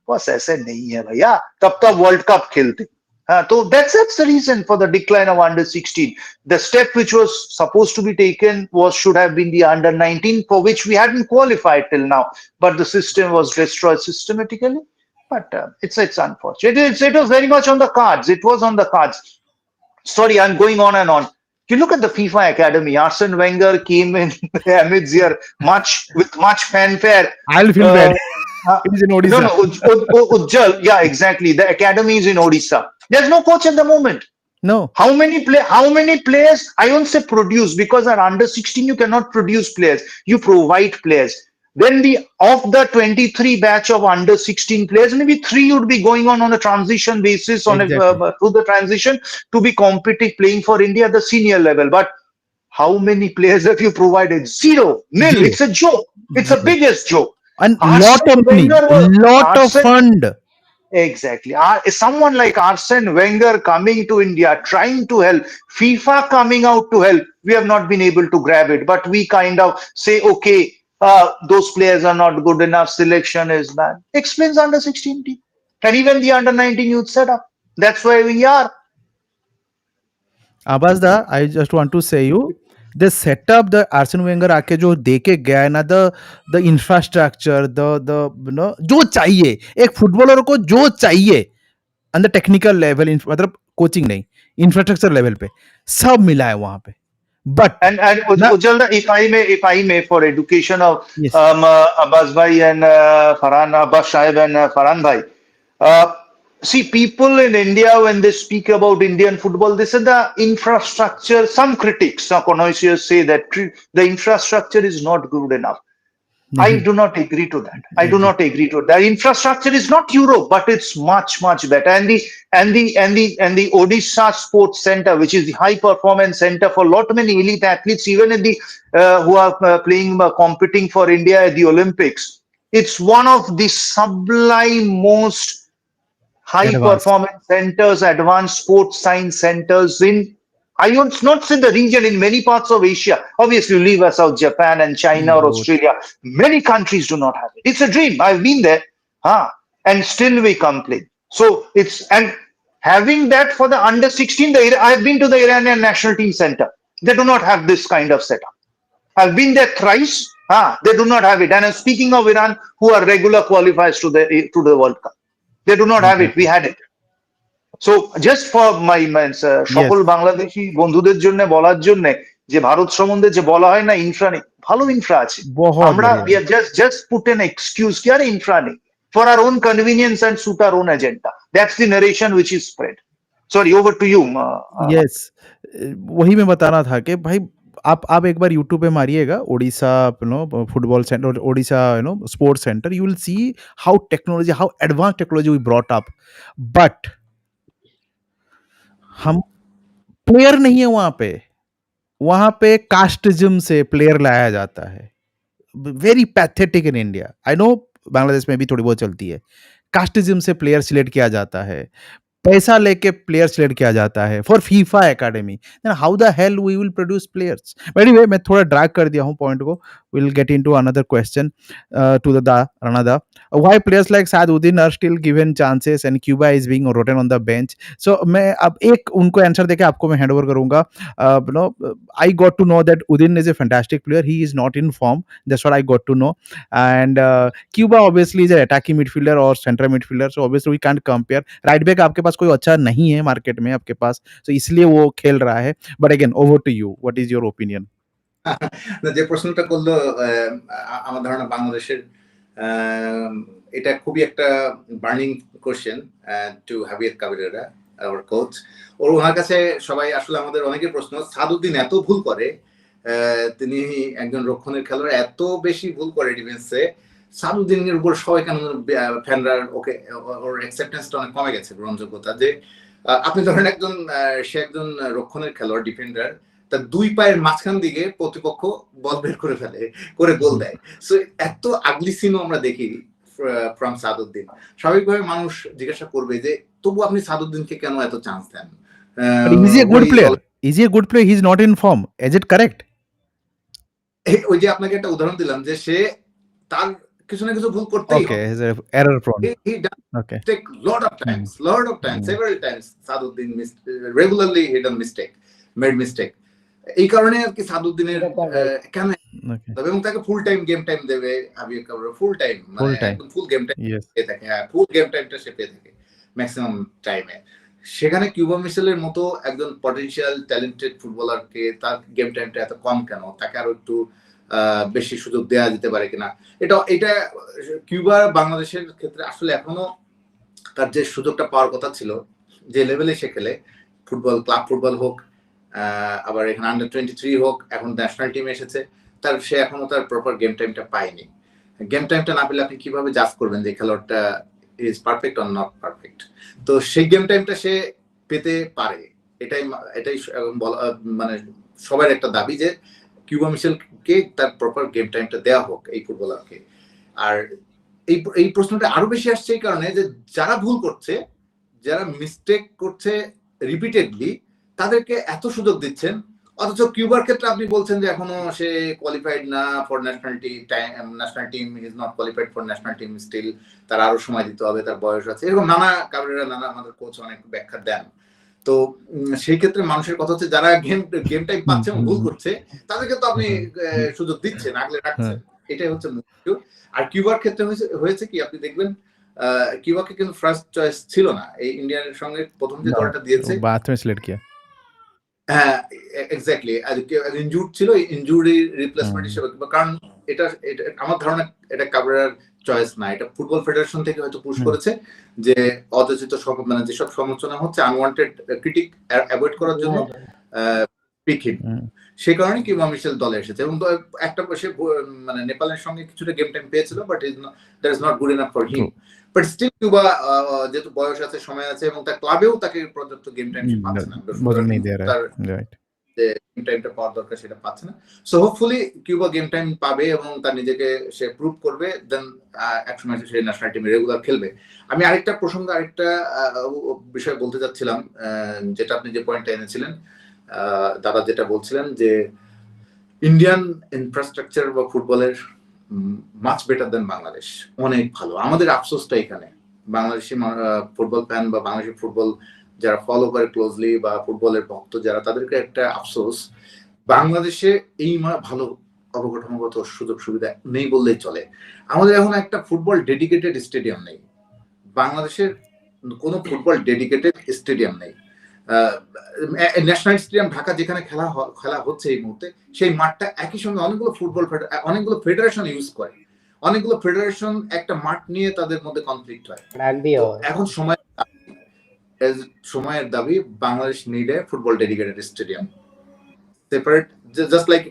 S4: बस ऐसे नहीं है भैया, तब तक वर्ल्ड कप खेलते. So that's the reason for the decline of under 16. The step which was supposed to be taken should have been the under 19, for which we hadn't qualified till now, but the system was destroyed systematically. But it's unfortunate. It was very much on the cards. It was on the cards. Sorry, I'm going on and on. You look at the FIFA Academy. Arsene Wenger came in amidst here with much fanfare.
S1: I'll feel bad. It is in Odisha.
S4: No, Ujjal. Yeah, exactly. The academy is in Odisha. There's no coach at the moment.
S1: No.
S4: How many players? I won't say produce, because at under 16 you cannot produce players. You provide players. Then of the 23 batch of under 16 players, maybe 3 would be going on a transition basis through the transition to be competitive, playing for India at the senior level. But how many players have you provided? Zero. Nil.
S1: Zero.
S4: It's a joke. It's the biggest joke.
S1: And lot of money, lot of fund.
S4: Exactly. Someone like Arsene Wenger coming to India, trying to help, FIFA coming out to help, we have not been able to grab it. But we kind of say, okay, those players are not good enough, selection is bad. Explains under 16 team. And even the under 19 youth setup. That's where we are.
S1: Abbas da, I just want to say you, the setup the Arsene Wenger आके जो देके गया है ना, the infrastructure, the you know जो चाहिए एक footballer को जो चाहिए on the technical level, मतलब कोचिंग नहीं, infrastructure level पे सब मिला है वहां पे. But
S4: And
S1: ना,
S4: Ujjwal, if I may, for education of
S1: yes,
S4: Abbas bhai and Farhan, Abbas Saib and Farhan bhai, see, people in India when they speak about Indian football, they say the infrastructure. Some critics, some connoisseurs say that the infrastructure is not good enough. I
S1: नहीं,
S4: do not agree to that. I do
S1: agree.
S4: not agree to that. Infrastructure is not Europe, but it's much, much better. And the Odisha Sports Center, which is the high performance center for lot many elite athletes, even in the who are playing competing for India at the Olympics. It's one of the sublime most high
S1: Advanced.
S4: performance centers, advanced sports science centers in, I would not say the region, in many parts of Asia. Obviously, you leave us out Japan and China or
S1: Both.
S4: Australia. Many countries do not have it. It's a dream. I've been there, and still we complain. So and having that for the under 16, I've been to the Iranian national team center. They do not have this kind of setup. I've been there thrice. They do not have it. And I'm speaking of Iran, who are regular qualifiers to the World Cup. They do not have it. We had it. So just for my
S1: Yes,
S4: সকল বাংলাদেশি বন্ধুদের জন্য বলার জন্য যে ভারত সম্বন্ধে যে বলা হয় না ইনফ্রা নেই, ভালো ইনফ্রা আছে।
S1: बहुत
S4: আমরা
S1: बढ़िया.
S4: we have just put an excuse কি আরে ইনফ্রা নেই for our own convenience and suit our own agenda. That's the narration which is spread. Sorry, over to you.
S1: Yes, वही मैं बताना था कि भाई आप एक बार यूट्यूब पे मारिएगा Odisha football centre, Odisha sports centre, you will see how technology, how advance technology we brought up. But हम प्लेयर नहीं है वहां पे कास्टिज्म से प्लेयर लाया जाता है. Very pathetic in India. I know Bangladesh में भी थोड़ी बहुत चलती है. कास्टिज्म से प्लेयर सिलेक्ट किया जाता है, पैसा लेके प्लेयर सिलेक्ट किया जाता है for FIFA academy. Then how the hell we will produce players. Anyway, मैं थोड़ा ड्रैग कर दिया हूं पॉइंट को. Will get into another question to the Rana दा. Why players like Saaduddin are still given chances and Cuba is being rotten on the bench? So मैं अब एक उनको आंसर देके आपको मैं हैंड ओवर करूंगा. I got to know that Udin is a fantastic player. He is not in form. That's what I got to know. And Cuba obviously is attacking midfielder और central midfielder, so obviously we can't compare. Right back आपके पास कोई अच्छा नहीं है market में आपके पास, तो इसलिए वो खेल रहा है. But again over to you, what is your opinion?
S3: যে প্রশ্নটা করলো আমার ধারণা বাংলাদেশের এটা খুবই একটা বার্নিং কোশ্চেন টু হাবিব কাবিরেরা আওয়ার কোচ। ওনার কাছে সবাই আসলে আমাদের অনেকের প্রশ্ন, সাদউদ্দিন এত ভুল করে, তিনি একজন রক্ষণের খেলোয়াড়, এত বেশি ভুল করে ডিফেন্সে, সাদউদ্দিনের উপর সবাই কেন ফ্যানরা ওকে ওর অ্যাকসেপ্টেন্সটা অনেক কমে গেছে, গ্রহণযোগ্যতা। যে আপনি ধরেন সে একজন রক্ষণের খেলোয়াড়, ডিফেন্ডার, তার দুই পায়ের মাঝখান দিকে প্রতিপক্ষ বল বের করে ফেলে, করে গোল দেয়। সো এত আগলি সিনও আমরা দেখি ফ্রম সাদউদ্দিন। স্বাভাবিকভাবে মানুষ জিজ্ঞাসা করবে যে তবু আপনি সাদউদ্দিনকে কেন এত চান্স দেন?
S1: Is he a good player? Is he a good player? He is not in form, is it correct?
S3: ওই যে আপনাকে একটা উদাহরণ দিলাম যে সে তার কিছু না কিছু ভুল করতেই
S1: okay, is error prone.
S3: He does
S1: okay,
S3: mistake lot of times, several times. Saduddin regularly he done made mistake. এই কারণে আর কি সাদউদ্দিনের কেন তবে, এবং তাকে ফুল টাইম গেম টাইম দেবে হাবিব কাবির, ফুল টাইম, মানে একদম ফুল গেম টাইম পেয়ে থাকে। হ্যাঁ, ফুল গেম টাইমটা সে পেয়ে থাকে ম্যাক্সিমাম টাইমে। সেখানে কিউবা মিশেলের মতো একজন পটেনশিয়াল ট্যালেন্টেড ফুটবলারকে তার গেম টাইমটা এত কম কেন? তাকে আরো একটু বেশি সুযোগ দেওয়া যেতে পারে কিনা? এটা কিউবা বাংলাদেশের ক্ষেত্রে আসলে এখনো তার যে সুযোগটা পাওয়ার কথা ছিল, যে লেভেলে সে খেলে ফুটবল, ক্লাব ফুটবল হোক, আবার এখানে আন্ডার-23 হোক, এখন ন্যাশনাল টিমে এসেছে, সে এখনো তার প্রপার গেম টাইমটা পায়নি। গেম টাইমটা না পেলে আপনি কিভাবে জাজ করবেন যে খেলোয়াড়টা is perfect or not perfect? তো সেই গেম টাইমটা সে পেতে পারে, এটাই মানে সবার একটা দাবি যে কিউবা মিশেলকে তার প্রপার গেম টাইমটা দেওয়া হোক এই ফুটবলারকে। আর এই প্রশ্নটা আরো বেশি আসছে এই কারণে যে যারা ভুল করছে, যারা মিস্টেক করছে রিপিটেডলি, তাদেরকে এত সুযোগ দিচ্ছেন, অথচ কিউবার ক্ষেত্রে আপনি বলছেন যে এখনো সে কোয়ালিফাইড না for national team, is not qualified for national team still, তার আরো সময় দিতে হবে, তার বয়স আছে, এরকম নানা কারণেরা নানা আমাদের কোচ অনেক ব্যাখ্যা দেন। তো সেই ক্ষেত্রে মানুষের কথা হচ্ছে যারা গেম টাইম পাচ্ছে এবং ভুল করছে তাদেরকে তো আপনি সুযোগ দিচ্ছেন, আগলে রাখছেন, এটাই হচ্ছে মুখ্য। আর কিউবার ক্ষেত্রে হয়েছে কি, আপনি দেখবেন কিউবাকে কিন্তু ফার্স্ট চয়েস ছিল না, এই ইন্ডিয়ার সঙ্গে প্রথম যে দলটা দিয়েছে
S1: बाद में सिलेक्ट किया।
S3: হ্যাঁ এক্স্যাক্টলি, ইনজুর্ড ছিল, ইনজুরি রিপ্লেসমেন্ট হিসেবে, কারণ এটা আমার ধারণা এটা কাবরেরার চয়েস না, এটা ফুটবল ফেডারেশন থেকে হয়তো পুশ করেছে যে অযাচিত মানে যেসব সমালোচনা হচ্ছে আনওয়ান্টেড ক্রিটিক অ্যাভয়েড করার জন্য পিক হিম, সেই কারণে কিউবা মিশেল দলে এসেছে। এবং একটা সে মানে নেপালের সঙ্গে কিছুটা গেম টাইম পেয়েছিল, but that is not good enough for him. But still কিউবা যেহেতু বয়স আছে, সময় আছে, এবং তার ক্লাবেও তাকে পর্যাপ্ত গেম টাইম পাচ্ছে না, তার গেম টাইমটা পাওয়ার দরকার সেটা পাচ্ছে না। So hopefully Cuba game time পাবে এবং তার নিজেকে সে প্রুভ করবে, দেন একসময় সে ন্যাশনাল টিমে রেগুলার খেলবে। আমি আরেকটা প্রসঙ্গে আরেকটা বিষয় বলতে চাচ্ছিলাম, যেটা আপনি যে পয়েন্টটা এনেছিলেন, দাদা যেটা বলছিলেন যে ইন্ডিয়ান ইনফ্রাস্ট্রাকচার বা ফুটবলের মাচ বেটার দেন বাংলাদেশ, অনেক ভালো। আমাদের আফসোসটা এখানে, বাংলাদেশি ফুটবল ফ্যান বা বাংলাদেশি ফুটবল যারা ফলো করে ক্লোজলি বা ফুটবলের ভক্ত যারা, তাদেরকে একটা আফসোস, বাংলাদেশে এই ভালো অবকাঠামোগত সুযোগ সুবিধা নেই বললেই চলে। আমাদের এখন একটা ফুটবল ডেডিকেটেড স্টেডিয়াম নেই, বাংলাদেশের কোনো ফুটবল ডেডিকেটেড স্টেডিয়াম নেই। ন্যাশনাল স্টেডিয়াম ঢাকা যেখানে খেলা হচ্ছে এই মুহূর্তে, সেই মাঠটা একই সঙ্গে অনেকগুলো ফেডারেশন ইউজ করে, অনেকগুলো ফেডারেশন একটা মাঠ নিয়ে তাদের মধ্যে কনফ্লিক্ট হয়। এখন সময়ের দাবি বাংলাদেশ নিডে football dedicated stadium, separate, just like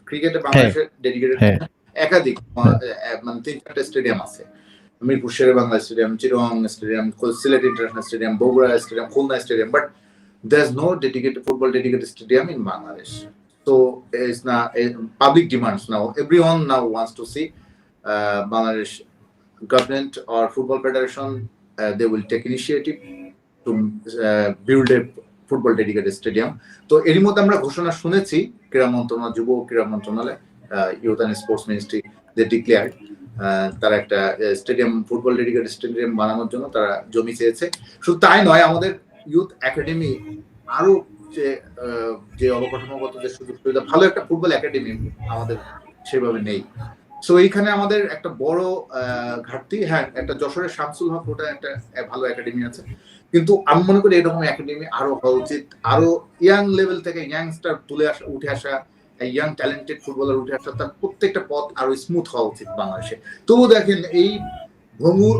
S3: ক্রিকেটে বাংলাদেশের ডেডিকেটেড একাধিক মানে 3-4টা স্টেডিয়াম আছে, মিরপুর শেরে বাংলা স্টেডিয়াম, চিরং stadium, Sylhet international stadium, Bogura stadium, Khulna stadium, but there's no football dedicated stadium in Bangladesh. So it's not public demands now. Everyone now wants to see Bangladesh government or football federation. They will take initiative to build a football dedicated stadium. তো এরই মধ্যে আমরা ঘোষণা শুনেছি, ক্রীড়া মন্ত্রণালয়, যুব ক্রীড়া মন্ত্রণালয়, youth and sports ministry, they declared তারা একটা স্টেডিয়াম, ফুটবল ডেডিকেটেড স্টেডিয়াম বানানোর জন্য তারা জমি চেয়েছে। শুধু তাই নয়, আমাদের ইউথ একাডেমি আরো যে অবকাঠামোগত যে সুযোগ সুবিধা, ভালো একটা ফুটবল একাডেমি আমাদের সেভাবে নেই। সো এইখানে আমাদের একটা বড় ঘাটতি। হ্যাঁ, একটা যশোরের শামসুল হক, ওটা একটা ভালো একাডেমি আছে, কিন্তু আমি মনে করি এরকম একাডেমি আরো হওয়া উচিত, আরো ইয়াং লেভেল থেকে ইয়াংস্টার উঠে আসা, ইয়াং ট্যালেন্টেড ফুটবলার উঠে আসা, তার প্রত্যেকটা পথ আরো স্মুথ হওয়া উচিত বাংলাদেশে। তবু দেখেন এই ভঙ্গুর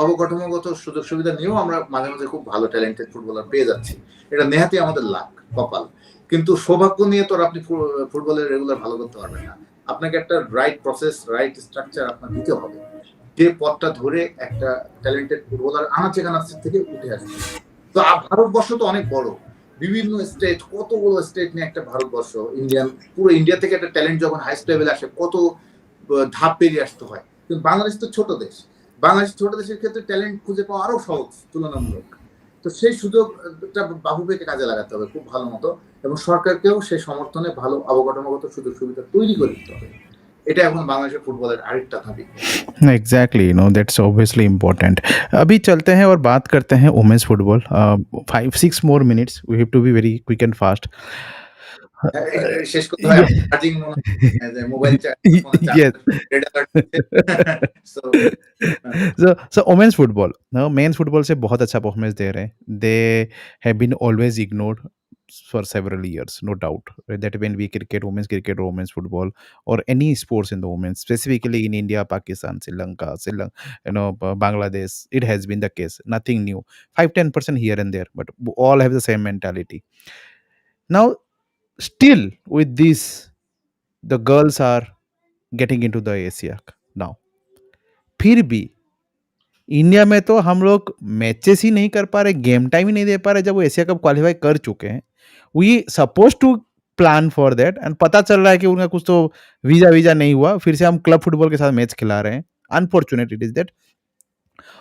S3: অবকাঠামোগত সুযোগ সুবিধা নিয়েও আমরা মাঝে মাঝে খুব ভালো ট্যালেন্টেড ফুটবলার পেয়ে যাচ্ছি, এটা নেহাতি আমাদের লাক, কপাল। কিন্তু সৌভাগ্য নিয়ে তো আপনি ফুটবলের রেগুলার ভালো করতে পারবেন না, আপনাকে একটা রাইট প্রসেস, রাইট স্ট্রাকচার আপনার দিতে হবে, যে পথটা ধরে একটা ট্যালেন্টেড ফুটবলার আনাচে কানাচে থেকে উঠে আসবে। তো ভারতবর্ষ তো অনেক বড়, বিভিন্ন স্টেট, কতগুলো স্টেট নিয়ে একটা ভারতবর্ষ, পুরো ইন্ডিয়া থেকে একটা ট্যালেন্ট যখন হাইস্ট লেভেলে আসে কত ধাপ পেরিয়ে আসতে হয়। কিন্তু বাংলাদেশ তো ছোট দেশ, বাংলাদেশ ছোট দেশের ক্ষেত্রে ট্যালেন্ট খুঁজে পাওয়া আরো সহজ তুলনামূলক। তো সেই সুযোগটা বাহুবেগে কাজে লাগাতে হবে খুব ভালো মতো, এবং সরকারকেও সেই সমর্থনে ভালো অবকাঠামোগত সুযোগ সুবিধা তৈরি করে দিতে হবে। এটা এখন বাংলাদেশের ফুটবলের আরেকটা দাবি।
S1: Exactly, that's obviously important. अभी चलते हैं और बात करते हैं women's football. 5-6 more minutes, we have to be very quick and fast.
S3: শেষ করতে হয়, charging mobile
S1: Yes. So women's football, men's football से बहुत अच्छा परफॉर्मेंस दे रहे हैं। They have been always ignored for several years, no doubt. That when we cricket, women's cricket, or women's football, or any sports in the women's, specifically in India, Pakistan, Sri Lanka, Bangladesh, it has been the case. Nothing new. 5-10% here and there, but all have the same mentality. Now, still with this, the girls are getting into the Asia now. फिर भी India में तो हम लोग matches ही नहीं कर पा रहे, गेम टाइम ही नहीं दे पा रहे जब वो एशिया कप क्वालिफाई कर चुके हैं। We suppose to plan for that, and पता चल रहा है कि उनका कुछ तो वीजा नहीं हुआ, फिर से हम क्लब फुटबॉल के साथ मैच खिला रहे हैं। अनफॉर्चुनेट इट इज दैट,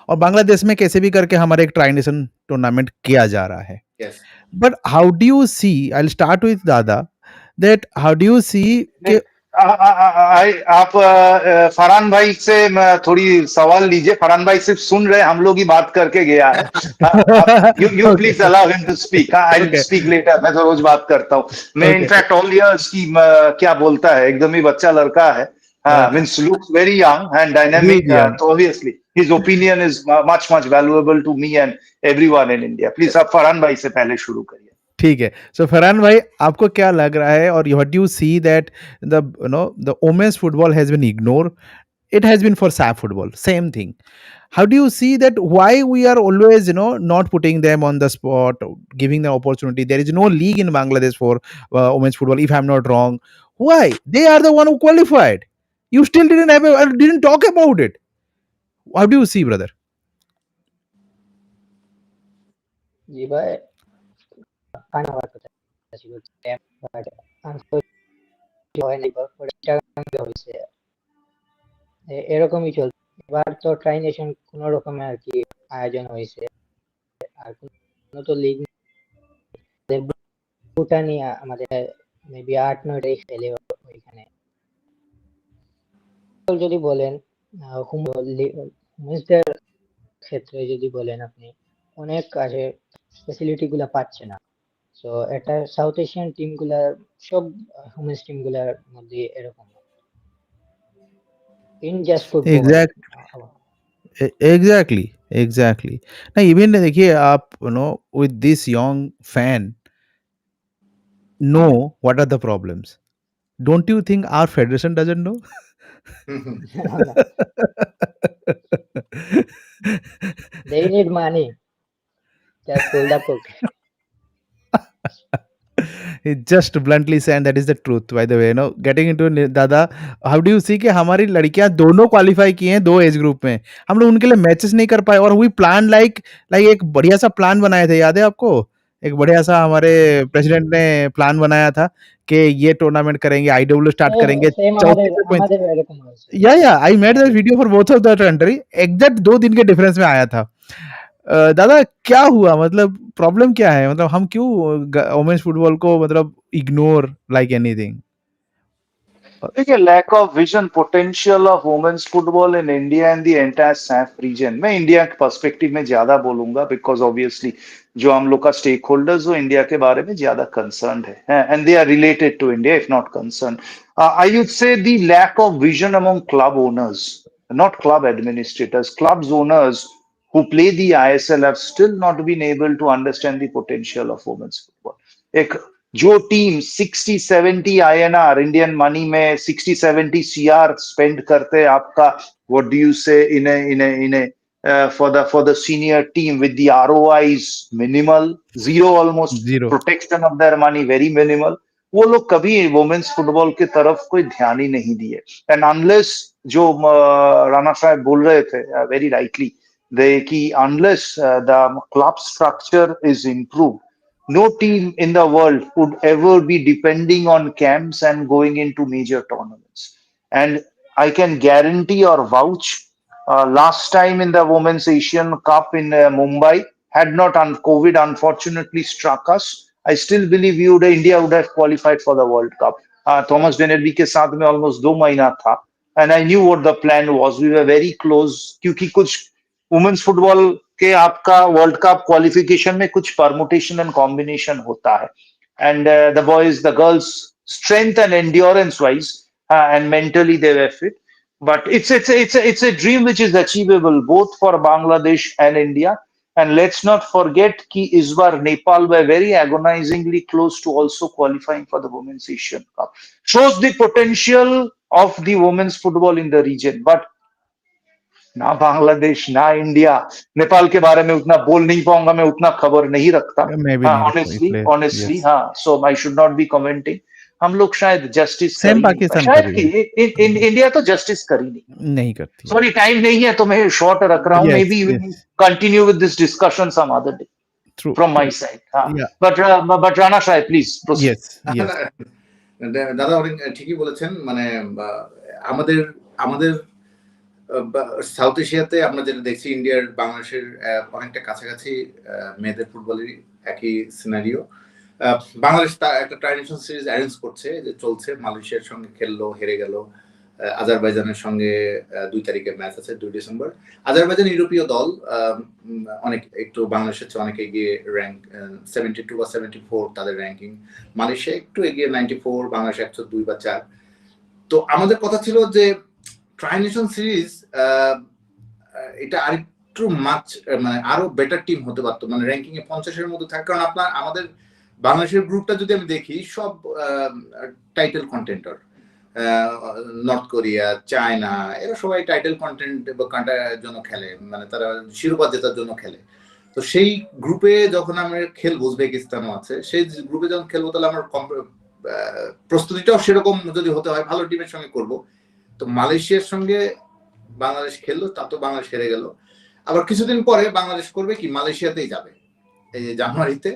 S1: और बांग्लादेश में कैसे भी करके हमारे एक ट्राई नेशन टूर्नामेंट किया जा रहा है.
S3: Yes.
S1: But how do you see, I will start with दादा, that how do you see कि
S4: आप फरहान भाई से थोड़ी सवाल लीजिए. फरहान भाई सिर्फ सुन रहे, हम लोग ही बात करके गया है. You
S1: okay
S4: please allow him to speak. I will
S1: okay
S4: speak later. मैं तो रोज बात करता हूँ. मैं
S1: ओके
S4: इनफैक्ट ऑल इयर्स की क्या बोलता है, एकदम ही बच्चा लड़का है. Means looks very young and dynamic. तो obviously his opinion is much much valuable to me and everyone in India. Please आप फरहान भाई से पहले शुरू करिए.
S1: ठीक है. सो फरहान भाई, आपको क्या लग रहा है, और what do you see that the women's football has been ignore, it has been for SAFF football, same thing. How do you see that, why we are always not putting them on the spot, giving them opportunity? There is no league in Bangladesh for women's football, if I'm not wrong. Why? They are the one who qualified. You still didn't talk about it. How do you see, brother?
S2: জি ভাই, কান হওয়ার কথা ছিল, but unfortunately হয় নাই, ওটা হয়েছে, এরকমই চলছে. এবার তো ট্রাই নেশন কোন রকমে আর কি আয়োজন হয়েছে, আর কোনো তো লিগ ভুটানি আমাদের মেবি 8-9টাই খেলে ওইখানে. যদি বলেন উমেন্সদের ক্ষেত্রে যদি বলেন, আপনি অনেক কাজে ফ্যাসিলিটি গুলা পাচ্ছে না. সো এটা সাউথ এশিয়ান টিম গুলা, সব উমেন্স টিম গুলার মধ্যে এরকম in just football.
S1: Exactly, exactly. Now even देखिए आप, with this young fan know what are the problems. Don't you think our federation doesn't know?
S2: They need money. Just pull the book.
S1: He just bluntly said that is the truth. By the way, getting into दादा, how do you see कि हमारी लड़कियां दोनों qualify की हैं 2 age group में, हम लोग उनके लिए मैचेस नहीं कर पाए, और वी प्लान लाइक एक बढ़िया सा प्लान बनाए थे, याद है आपको? एक बढ़िया सा हमारे प्रेसिडेंट ने प्लान बनाया था कि ये टूर्नामेंट करेंगे, आईडब्ल्यू स्टार्ट करेंगे
S2: सेम
S1: 34 से 35.
S2: আমাদের এরকম হয়েছে.
S1: या I made the video for both of the country, exact 2 दिन के डिफरेंस में आया था. दादा क्या हुआ, मतलब प्रॉब्लम क्या है, मतलब हम क्यों वुमेन्स फुटबॉल को मतलब इग्नोर लाइक एनीथिंग?
S4: देखिए, lack of vision potential of women's football in India and the entire SAFF region. मैं इंडिया के पर्सपेक्टिव में ज्यादा बोलूंगा, बिकॉज ऑब्वियसली जो हम लोग का स्टेक होल्डर्स वो इंडिया के बारे में ज्यादा कंसर्न है, and they are related to India if not concern. I would say the lack of vision among club owners, not club administrators, clubs owners who play the ISL have still not been able to understand the potential of women's football. एक जो team 60-70 INR Indian money में 60-70 CR spend करते आपका, what do you say in a for the senior team with the ROIs minimal, zero almost,
S1: Zero.
S4: protection of their money very minimal, वो लोग कभी women's football की तरफ कोई ध्यान ही नहीं दिए. एंड अनलेस जो राणा साहब बोल रहे थे वेरी राइटली, दे कि unless the club structure is improve, no team in the world would ever be depending on camps and going into major tournaments. And I can guarantee or vouch, last time in the Women's Asian Cup in Mumbai, had not COVID unfortunately struck us, I still believe India would have qualified for the World Cup. Thomas Dennerby के साथ में almost 2 महीना था, and I knew what the plan was. We were very close, क्योंकि कुछ women's football के आपका world cup qualification में कुछ परमुटेशन एंड कॉम्बिनेशन होता है, and the boys the girls strength and endurance wise and mentally they were fit. But it's a dream which is achievable both for Bangladesh and India. And let's not forget कि इस बार Nepal were very agonizingly close to also qualifying for the Women's Asian Cup. Shows the potential of the women's football in the region. But ना बांग्लादेश ना India, Nepal के बारे में उतना बोल नहीं पाऊंगा, मैं उतना खबर नहीं रखता.
S1: मैं भी नहीं रखता,
S4: ऑनेस्टली
S1: इसलिए
S4: हाँ, so I should not be commenting. हम लोग शायद जस्टिस कर
S1: सेम
S4: ही नहीं
S1: पाकिस्तान
S4: पाए.
S1: कर रही है,
S4: शायद इंडिया तो जस्टिस कर ही
S1: नहीं करती है.
S4: सॉरी, टाइम नहीं है तो मैं शॉर्ट रख रहा हूँ. Maybe continue with this discussion some other day
S1: True,
S4: from my side. But Rana साहब प्लीज प्रोसीड.
S3: দাদা অনেক ঠিকই বলেছেন. মানে আমাদের আমাদের সাউথ এশিয়াতে আমরা যেটা দেখছি ইন্ডিয়ার বাংলাদেশের অনেকটা কাছাকাছি মেয়েদের ফুটবলেরই একই সিনারিও। বাংলাদেশ একটা ট্রাইনেশন সিরিজ অ্যারেঞ্জ করছে, যে চলছে। মালয়েশিয়ার সঙ্গে খেললো, হেরে গেল। আজারবাইজানের সঙ্গে 2 তারিখে ম্যাচ আছে, 2 ডিসেম্বর। আজারবাইজান ইউরোপীয় দল, অনেক একটু বাংলাদেশের চেয়ে অনেক এগিয়ে, র্যাঙ্ক 72 বা 74 তাদের র্যাঙ্কিং। মালয়েশিয়া একটু এগিয়ে 94, বাংলাদেশ 102 বা 4। তো আমাদের কথা ছিল যে ট্রাইনেশন সিরিজ এটা আরেকটু মানে আরো বেটার টিম হতে পারতো, মানে র্যাঙ্কিং এ 50-এর মধ্যে থাকে। কারণ আমাদের বাংলাদেশের গ্রুপটা যদি আমি দেখি, সব টাইটেল কন্টেন্টার। নর্থ কোরিয়া, চায়না, এরা সবাই টাইটেল কন্টেন্ট জন্য খেলে, মানে তারা শিরোপা জেতার জন্য খেলে। তো সেই গ্রুপে যখন আমরা খেলবো, উজবেকিস্তানও আছে, সেই গ্রুপে যখন খেলবো, তাহলে আমার প্রস্তুতিটাও সেরকম যদি হতে হয়, ভালো টিমের সঙ্গে করব। তো মালয়েশিয়ার সঙ্গে বাংলাদেশ খেললো, তা তো বাংলাদেশ হেরে গেল। আবার কিছুদিন পরে বাংলাদেশ করবে কি, মালয়েশিয়াতেই যাবে এই জানুয়ারিতে,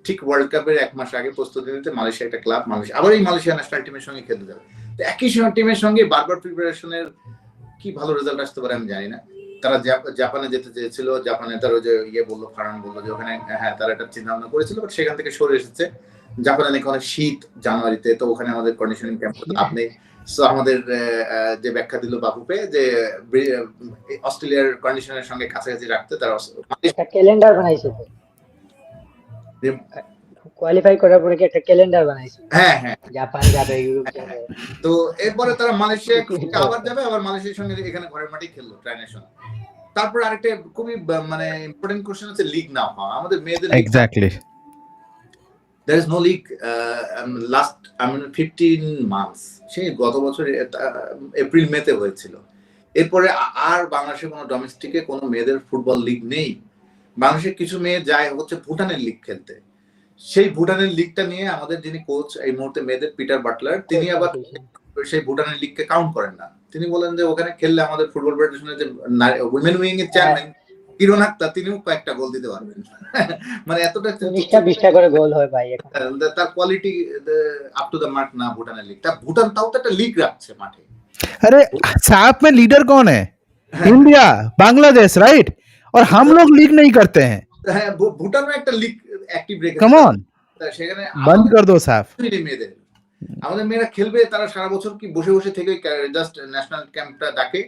S3: ঠিক ওয়ার্ল্ড কাপের 1 মাস আগে প্রস্তুতি নিতে। মালয়েশিয়া একটা ক্লাব, মালয়েশিয়া আবার এই মালয়েশিয়া ন্যাশনাল টিমের সঙ্গে খেলতে যাবে। তো একই টিমের সঙ্গে বারবার প্রিপারেশনের কি ভালো রেজাল্ট আসতে পারে আমি জানি না। তারা জাপানে যেতে চেয়েছিল, জাপানে তার ওই যে বললো, ফারান বললো যে ওখানে হ্যাঁ তারা একটা চিন্তা ভাবনা করেছিল, বাট সেখান থেকে সরে এসেছে। জাপানে নাকি অনেক শীত জানুয়ারিতে, তো ওখানে আমাদের কন্ডিশনিং ক্যাম্প আপনি আমাদের যে ব্যাখ্যা দিল বাপুপে, যে অস্ট্রেলিয়ার কন্ডিশনের সঙ্গে কাছাকাছি রাখতে তারা
S2: একটা ক্যালেন্ডার বানাইছে, কোয়ালিফাই করার পরে কি একটা ক্যালেন্ডার বানাইছে।
S3: হ্যাঁ হ্যাঁ,
S2: জাপান যাবে, ইউরোপ যাবে।
S3: তো এরপরে তারা মালয়েশিয়া আবার যাবে, আবার মালয়েশিয়ার সঙ্গে এখানে ঘরের মাঠে খেললো ট্রাইনেশন। তারপর আরেকটা খুবই মানে ইম্পর্টেন্ট কোশ্চেন হচ্ছে লিগ না হওয়া। আমাদের মেয়েদের
S1: exactly
S3: there is no league last 15 months, সেই গত বছর এপ্রিল মেতে হয়েছিল। এরপরে আর বাংলাদেশে কোনো ডোমেস্টিকে কোনো মেয়েদের ফুটবল লিগ নেই। বাংলাদেশের কিছু মেয়ে যায় হচ্ছে ভুটানের লিগ খেলতে। সেই ভুটানের লিগটা নিয়ে আমাদের যিনি কোচ এই মুহূর্তে মেয়েদের, পিটার বাটলার, তিনি আবার সেই ভুটানের লিগকে কাউন্ট করেন না। তিনি বলেন যে ওখানে খেললে আমাদের ফুটবল ফেডারেশনের যে উইমেন উইং এর চেয়ারম্যান কিরণ আক্তার, তিনিও কয়েকটা গোল দিতে পারবেন। মানে এতটা
S2: 19-20টা করে গোল হয় ভাই এখন।
S3: তার quality up to the mark না ভুটানের লিগ। ভুটান তাও তো একটা লিগ রাখছে মাঠে।
S1: अरे साफ में लीडर कौन है? India, Bangladesh, right? और हम लोग लीग नहीं करते हैं।
S3: হ্যাঁ, ভুটানও একটা লিগ অ্যাক্টিভ রেখেছে।
S1: कम ऑन,
S3: সেখানে
S1: बंद कर दो साफ।
S3: মেয়েদের, আমাদের মেয়েরা খেলবে, তারা সারা বছর কি বসে বসে থেকে জাস্ট ন্যাশনাল ক্যাম্পটা ডাকে,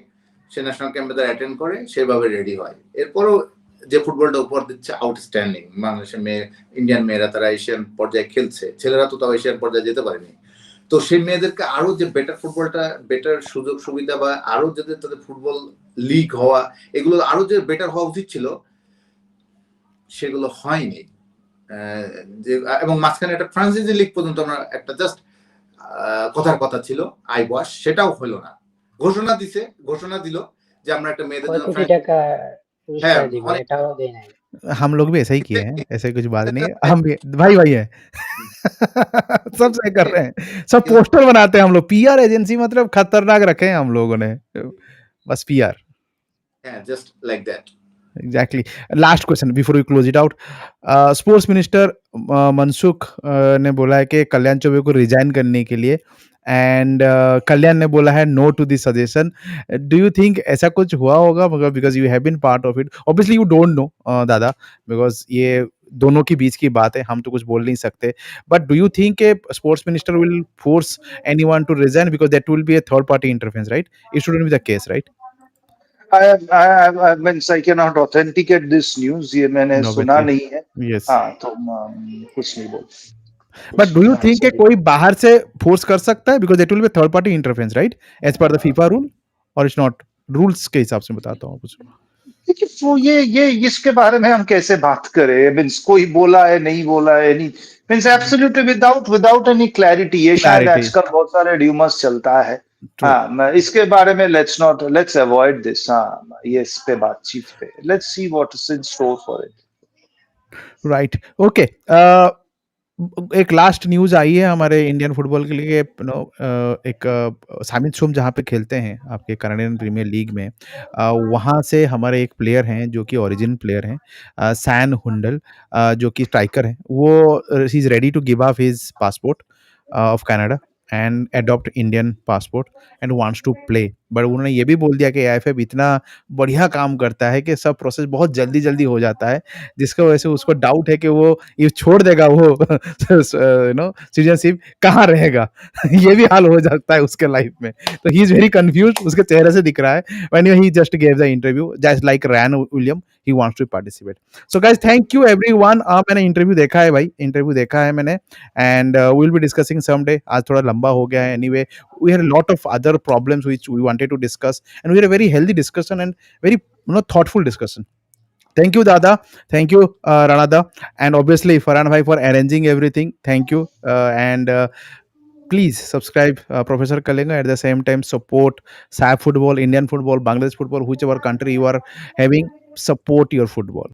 S3: সে ন্যাশনাল ক্যাম্পে তারা অ্যাটেন্ড করে, সেভাবে রেডি হয়। এরপরও যে ফুটবলটা উপহার দিচ্ছে আউটস্ট্যান্ডিং। বাংলাদেশের মেয়ে, ইন্ডিয়ান মেয়েরা তারা এশিয়ান পর্যায়ে খেলছে, ছেলেরা তো তাও এশিয়ান পর্যায়ে যেতে পারেনি। তো সেই মেয়েদেরকে আরো যে বেটার ফুটবলটা, বেটার সুযোগ সুবিধা, বা আরো যাতে তাদের ফুটবল লিগ হওয়া, এগুলো আরো যে বেটার হওয়া উচিত ছিল, সেগুলো হয়নি। এবং মাঝখানে একটা ফ্রান্সাইজি লিগ পর্যন্ত আমরা একটা জাস্ট কথার কথা ছিল, আইবস, সেটাও হলো না। ঘোষণা দিল যে আমরা একটা মেয়েদের জন্য
S2: টাকা পুরস্কার দিব, এটাও দেয় নাই।
S1: हम लोग भी ऐसा ही किए हैं, ऐसे कुछ बात नहीं है। हम भी भाई है सब सही कर रहे हैं, सब पोस्टर बनाते हैं हम लोग। पीआर एजेंसी मतलब खतरनाक रखे हैं हम लोगों ने, बस PR.
S3: Just like that.
S1: Exactly. Last question before we close it out. Sports minister Mansukh ने बोला है कि कल्याण चौबे को रिजाइन करने के लिए, एंड कल्याण ने बोला है no to this suggestion. Do you think ऐसा कुछ हुआ होगा? Because you have been part of it, obviously you don't know दादा, बिकॉज ये दोनों के बीच की बात है, हम तो कुछ बोल नहीं सकते। But do you think a sports minister will force anyone to resign, because that will be a third party interference, right? It shouldn't be the case, right?
S4: I cannot authenticate this news. ये मैंने सुना नहीं है।
S1: Yes.
S4: हाँ, तो कुछ नहीं बोल।
S1: But do you think कि कोई बाहर से फोर्स कर सकता है? Because that will be third party interference, right? As per the FIFA rule, or it's not? Rules के हिसाब से बताता हूँ कुछ।
S4: देखिए, ये इसके बारे में हम कैसे बात करें? मींस कोई बोला है, नहीं बोला है, नहीं means absolutely without any clarity. ये शायद आजकल बहुत सारे र्यूमर्स चलता है। हाँ, इसके बारे में लेट्स अवॉइड दिस। हाँ, ये इस पे बातचीत पे let's see what is in store for it.
S1: Right, okay. एक लास्ट न्यूज आई है हमारे इंडियन फुटबॉल के लिए, एक सामित सोम जहाँ पे खेलते हैं आपके कनाडियन प्रीमियर लीग में, वहाँ से हमारे एक प्लेयर हैं जो कि ओरिजिन प्लेयर हैं, सैन हुंडल, जो कि स्ट्राइकर हैं। वो he is ready to give up his passport of Canada and adopt Indian passport and wants to play. But उन्होंने ये भी बोल दिया कि AFF इतना बढ़िया काम करता है कि सब प्रोसेस बहुत जल्दी-जल्दी हो जाता है, जिसकी वजह से उसको डाउट है कि वो ये छोड़ देगा वो सिटीजनशिप कहाँ रहेगा? ये भी हाल हो जाता है उसके लाइफ में। तो ही इज़ वेरी कन्फ्यूज्ड, उसके चेहरे से दिख रहा है। When he just give the interview just like Ryan William, he wants to participate. So guys thank you everyone. मैंने इंटरव्यू देखा है भाई, इंटरव्यू देखा है मैंने, and we'll be discussing someday. आज थोड़ा लंबा हो गया है। Anyway, we had a lot of other problems which we wanted to discuss, and we had a very healthy discussion and very thoughtful discussion. Thank you, Dada. Thank you, Ranada, and obviously Farhan Bhai for arranging everything. Thank you, and please subscribe Professor Kalinga. At the same time, support SAFF football, Indian football, Bangladesh football, whichever country you are having. Support your football.